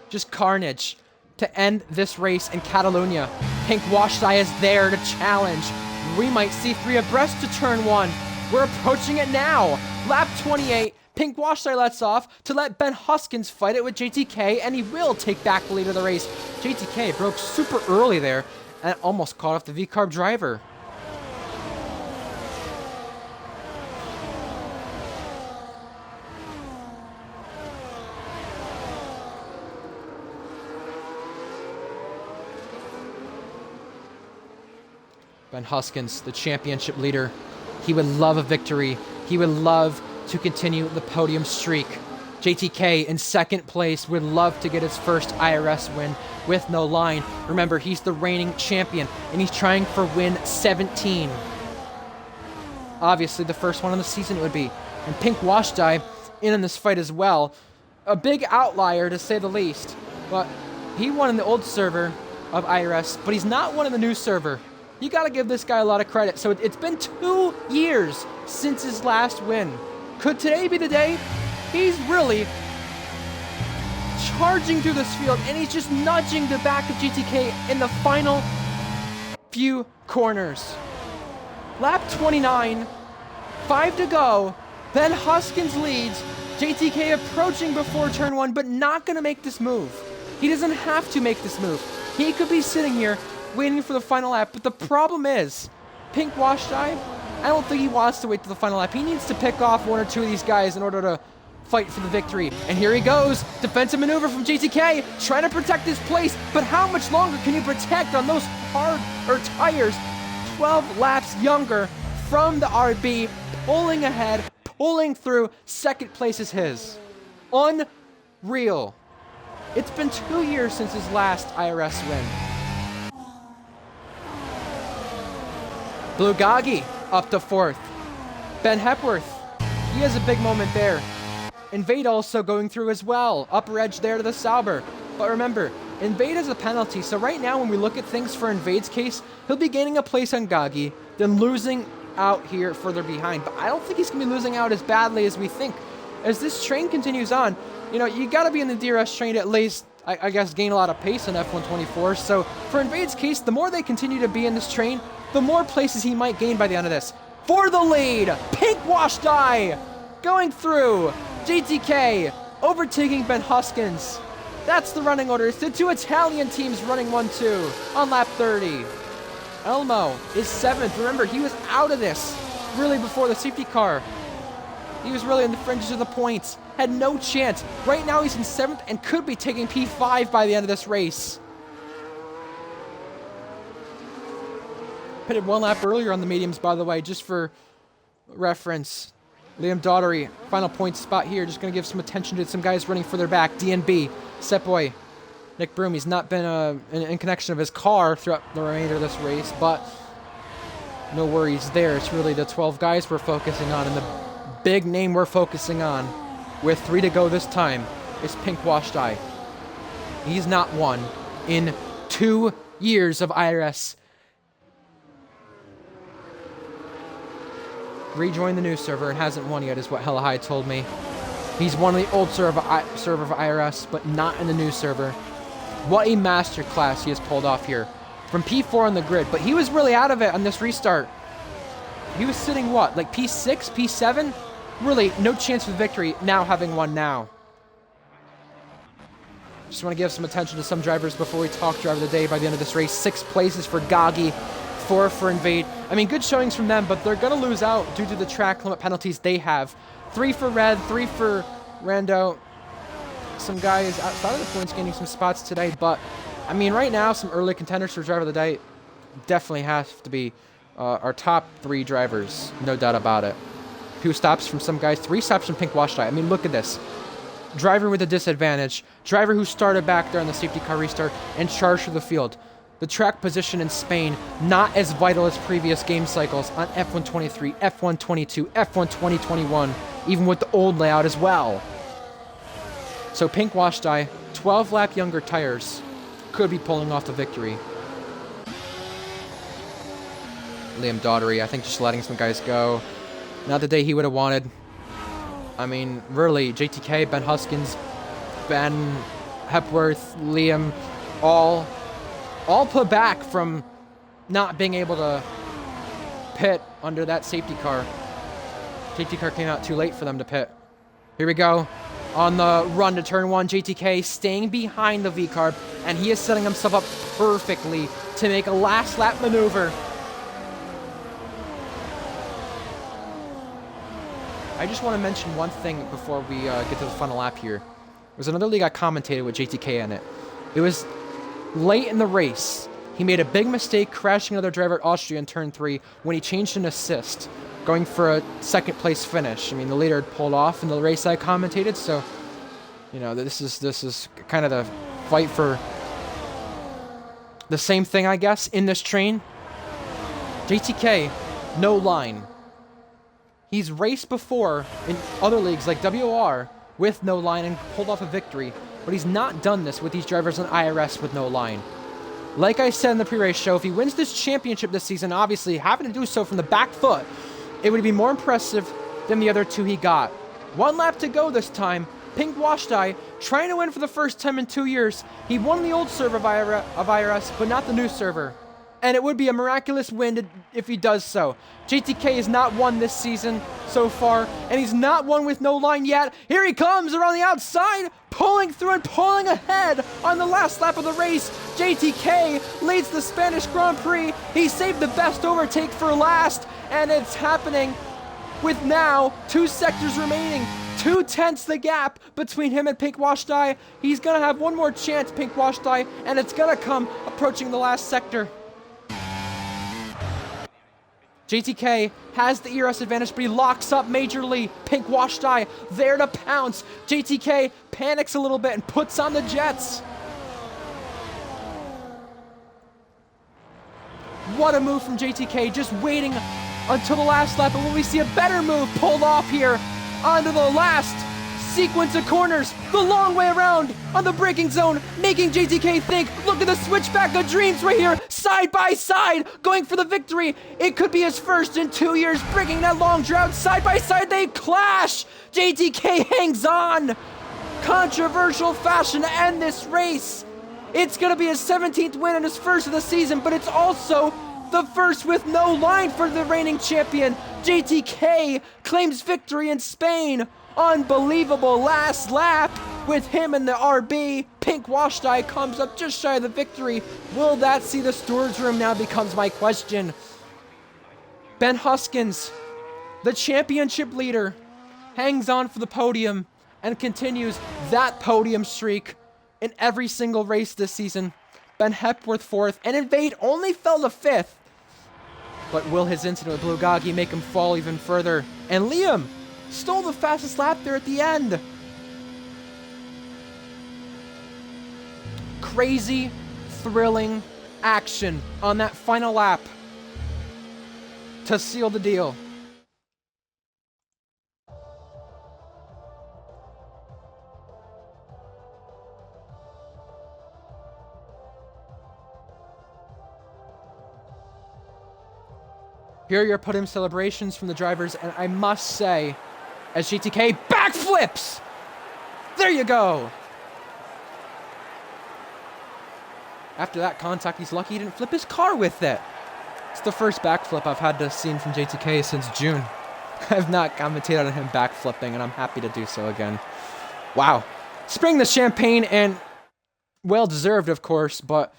Just carnage to end this race in Catalonia. Pink Wash Dye is there to challenge. We might see 3 abreast to turn 1. We're approaching it now. Lap 28. Pink Wash Dye lets off to let Ben Huskins fight it with JTK, and he will take back the lead of the race. JTK broke super early there and almost caught off the V-carb driver. Ben Huskins, the championship leader, he would love a victory. He would love to continue the podium streak. JTK in 2nd place would love to get his first IRS win with no line. Remember, he's the reigning champion, and he's trying for win 17. Obviously, the first one of the season it would be. And Pink Wash Dye in this fight as well. A big outlier, to say the least. But he won in the old server of IRS, but he's not one in the new server. You got to give this guy a lot of credit. So it's been 2 years since his last win. Could today be the day? He's really charging through this field, and he's just nudging the back of GTK in the final few corners. Lap 29, 5 to go. Ben Huskins leads. JTK approaching before turn 1, but not going to make this move. He doesn't have to make this move. He could be sitting here waiting for the final lap, but the problem is, Pink Wash Dye, I don't think he wants to wait till the final lap. He needs to pick off 1 or 2 of these guys in order to fight for the victory. And here he goes. Defensive maneuver from JTK, trying to protect his place, but how much longer can you protect on those tires? 12 laps younger from the RB, pulling ahead, pulling through. 2nd place is his. Unreal. It's been 2 years since his last IRS win. Blugagi up to 4th. Ben Hepworth, he has a big moment there. Invade also going through as well. Upper edge there to the Sauber. But remember, Invade has a penalty, so right now when we look at things for Invade's case, he'll be gaining a place on Gagi, then losing out here further behind. But I don't think he's going to be losing out as badly as we think. As this train continues on, you know, you got to be in the DRS train at least, I guess, gain a lot of pace on F124. So for Invade's case, the more they continue to be in this train, the more places he might gain by the end of this. For the lead, Pink Wash Die going through. GTK overtaking Ben Huskins. That's the running order. It's the 2 Italian teams running 1-2 on lap 30. Elmo is 7th. Remember, he was out of this really before the safety car. He was really in the fringes of the points. Had no chance. Right now he's in 7th and could be taking P5 by the end of this race. Pitted 1 lap earlier on the mediums, by the way, just for reference. Liam Daughtery, final point spot here. Just going to give some attention to some guys running further back. DNB, Setboy, Nick Broom. He's not been in connection of his car throughout the remainder of this race, but no worries there. It's really the 12 guys we're focusing on, and the big name we're focusing on, with 3 to go this time, is Pink Wash Die. He's not won in 2 years of IRS. Rejoined the new server and hasn't won yet, is what Hella High told me. He's won the old server of IRS, but not in the new server. What a masterclass he has pulled off here. From P4 on the grid, but he was really out of it on this restart. He was sitting, what, like P6, P7? Really, no chance of victory, now having won now. Just want to give some attention to some drivers before we talk driver of the day by the end of this race. 6 places for Gagi. 4 for Invade. I mean, good showings from them, but they're going to lose out due to the track limit penalties they have. 3 for Red, 3 for Rando. Some guys outside of the points gaining some spots today, but I mean, right now, some early contenders for driver of the day definitely have to be our top 3 drivers, no doubt about it. 2 stops from some guys, 3 stops from Pink Wash Die. I mean, look at this. Driver with a disadvantage, driver who started back there on the safety car restart and charged through the field. The track position in Spain, not as vital as previous game cycles on F123, F122, F1 2021, even with the old layout as well. So Pink Wash Die, 12 lap younger tires, could be pulling off the victory. Liam Daughtery, I think just letting some guys go. Not the day he would have wanted. I mean, really, JTK, Ben Huskins, Ben Hepworth, Liam, all put back from not being able to pit under that safety car. Safety car came out too late for them to pit. Here we go. On the run to turn 1, JTK staying behind the V-carb, and he is setting himself up perfectly to make a last lap maneuver. I just want to mention one thing before we get to the final lap here. There's another league I commentated with JTK in it. It was late in the race. He made a big mistake crashing another driver at Austria in turn 3 when he changed an assist, going for a 2nd place finish. I mean, the leader had pulled off in the race I commentated, so you know, this is kind of the fight for the same thing, I guess, in this train. JTK, no line. He's raced before in other leagues like WR with no line and pulled off a victory, but he's not done this with these drivers on IRS with no line. Like I said in the pre-race show, if he wins this championship this season, obviously having to do so from the back foot, it would be more impressive than the other 2 he got. 1 lap to go this time. Pink Wash Die trying to win for the first time in 2 years. He won the old server of IRS, but not the new server. And it would be a miraculous win if he does so. JTK has not won this season so far, and he's not won with no line yet. Here he comes around the outside, pulling through and pulling ahead on the last lap of the race. JTK leads the Spanish Grand Prix. He saved the best overtake for last, and it's happening with now 2 sectors remaining. 2/10 the gap between him and Pink Wash Die. He's going to have one more chance, Pink Wash Die, and it's going to come approaching the last sector. JTK has the IRS advantage, but he locks up majorly. Pink washed eye there to pounce. JTK panics a little bit and puts on the jets. What a move from JTK, just waiting until the last lap. And when we see a better move pulled off here onto the last sequence of corners, the long way around on the braking zone, making JTK think, look at the switchback of dreams right here, side by side, going for the victory. It could be his first in 2 years, breaking that long drought. Side by side, they clash. JTK hangs on. Controversial fashion to end this race. It's going to be his 17th win and his first of the season, but it's also the first with no line for the reigning champion. JTK claims victory in Spain. Unbelievable last lap with him in the RB. Pink washed eye comes up just shy of the victory. Will that see the stewards room now becomes my question. Ben Huskins, the championship leader, hangs on for the podium and continues that podium streak in every single race this season. Ben Hepworth 4th, and Invade only fell to 5th. But will his incident with Bulgogi make him fall even further? And Liam stole the fastest lap there at the end. Crazy, thrilling action on that final lap to seal the deal. Here are your podium celebrations from the drivers, and I must say, as GTK backflips! There you go! After that contact, he's lucky he didn't flip his car with it. It's the first backflip I've had to see from JTK since June. I've not commentated on him backflipping, and I'm happy to do so again. Wow. Spraying the champagne, and well-deserved, of course, but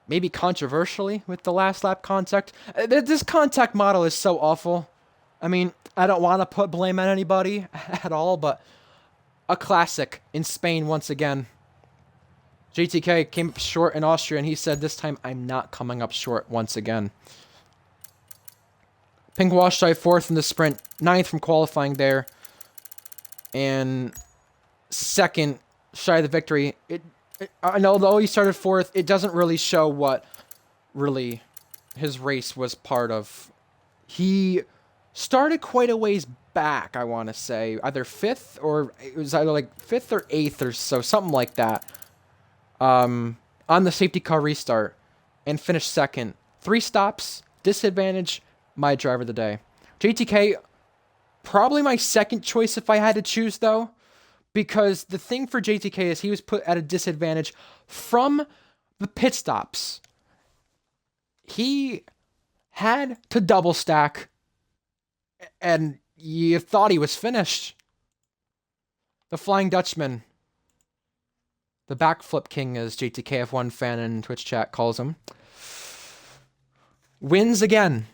maybe controversially with the last lap contact. This contact model is so awful. I mean, I don't want to put blame on anybody at all, but a classic in Spain once again. JTK came up short in Austria, and he said, this time I'm not coming up short once again. Pink washed eye 4th in the sprint, 9th from qualifying there, and 2nd shy of the victory. And although he started 4th, it doesn't really show what really his race was part of. He started quite a ways back, I want to say. Either 5th, or it was either like 5th or 8th or so, something like that. On the safety car restart, and finished 2nd. 3 stops, disadvantage, my driver of the day. JTK, probably my second choice if I had to choose, though. Because the thing for JTK is he was put at a disadvantage from the pit stops. He had to double stack, and you thought he was finished. The Flying Dutchman, the backflip king, as JTKF1 fan in Twitch chat calls him, wins again.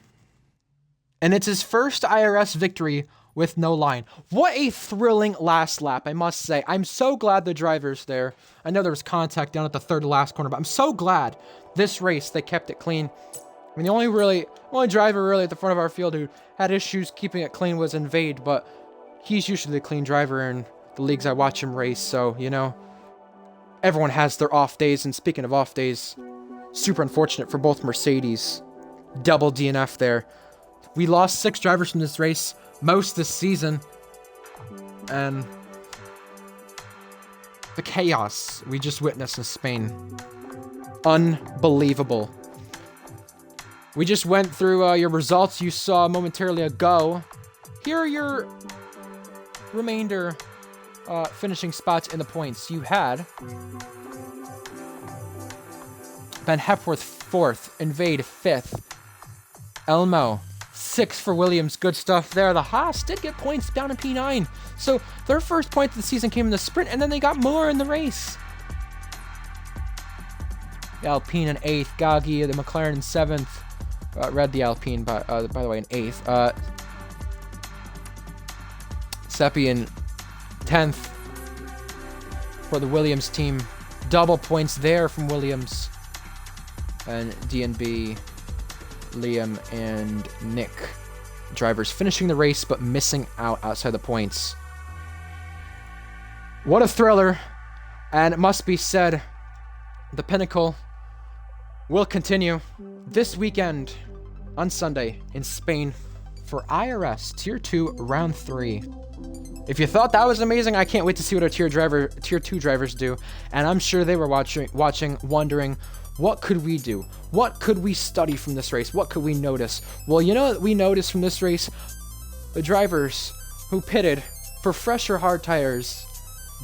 And it's his first IRS victory with no line. What a thrilling last lap, I must say. I'm so glad the driver's there. I know there was contact down at the third to last corner, but I'm so glad this race they kept it clean. I mean, the only driver really at the front of our field who had issues keeping it clean was Invade, but he's usually the clean driver in the leagues I watch him race, so, you know, everyone has their off days. And speaking of off days, super unfortunate for both Mercedes. Double DNF there. We lost 6 drivers from this race, most this season, and the chaos we just witnessed in Spain. Unbelievable. We just went through your results you saw momentarily ago. Here are your remainder finishing spots in the points. You had Ben Hepworth 4th, Invade 5th, Elmo 6th for Williams. Good stuff there. The Haas did get points down in P9. So their first point of the season came in the sprint, and then they got more in the race. The Alpine in 8th. Gaggi, the McLaren in 7th. Read the Alpine, by the way, in 8th. Seppi in 10th for the Williams team. Double points there from Williams. And DNB Liam, and Nick. Drivers finishing the race but missing out outside the points. What a thriller. And it must be said, the pinnacle will continue this weekend on Sunday in Spain for IRS Tier 2 Round 3. If you thought that was amazing, I can't wait to see what our Tier 2 drivers do. And I'm sure they were watching, wondering, what could we do? What could we study from this race? What could we notice? Well, you know what we noticed from this race? The drivers who pitted for fresher hard tires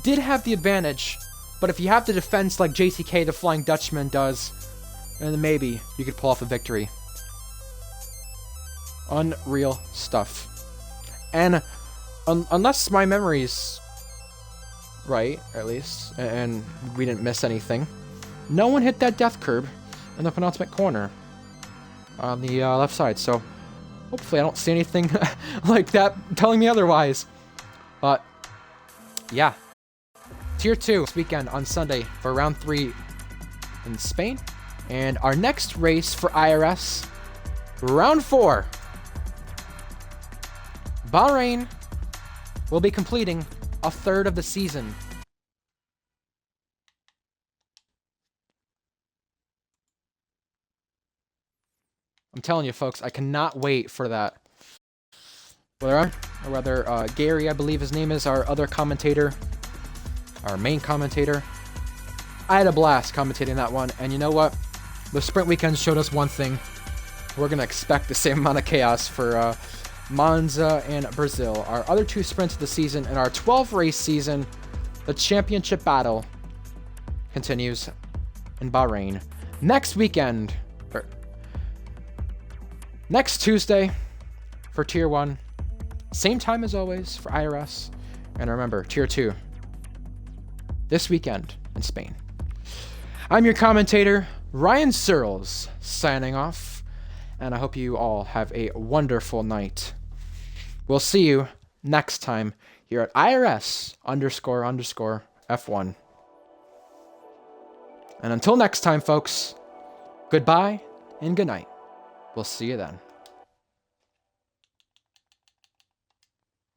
did have the advantage. But if you have the defense like JTK, the Flying Dutchman, does, then maybe you could pull off a victory. Unreal stuff. And unless my memory's right, at least, and we didn't miss anything, no one hit that death curb in the penultimate corner on the left side. So hopefully I don't see anything like that telling me otherwise. But yeah, Tier 2 this weekend on Sunday for Round 3 in Spain. And our next race for IRS, Round 4. Bahrain will be completing a third of the season. I'm telling you, folks, I cannot wait for that. Whether Gary, I believe his name is, our other commentator, our main commentator. I had a blast commentating that one, and you know what? The sprint weekend showed us one thing. We're going to expect the same amount of chaos for Monza and Brazil. Our other two sprints of the season and our 12-race season, the championship battle continues in Bahrain. Next weekend, next Tuesday for Tier 1. Same time as always for IRS. And remember, Tier 2 this weekend in Spain. I'm your commentator, Ryan Searles, signing off. And I hope you all have a wonderful night. We'll see you next time here at IRS__F1. And until next time, folks, goodbye and good night. We'll see you then.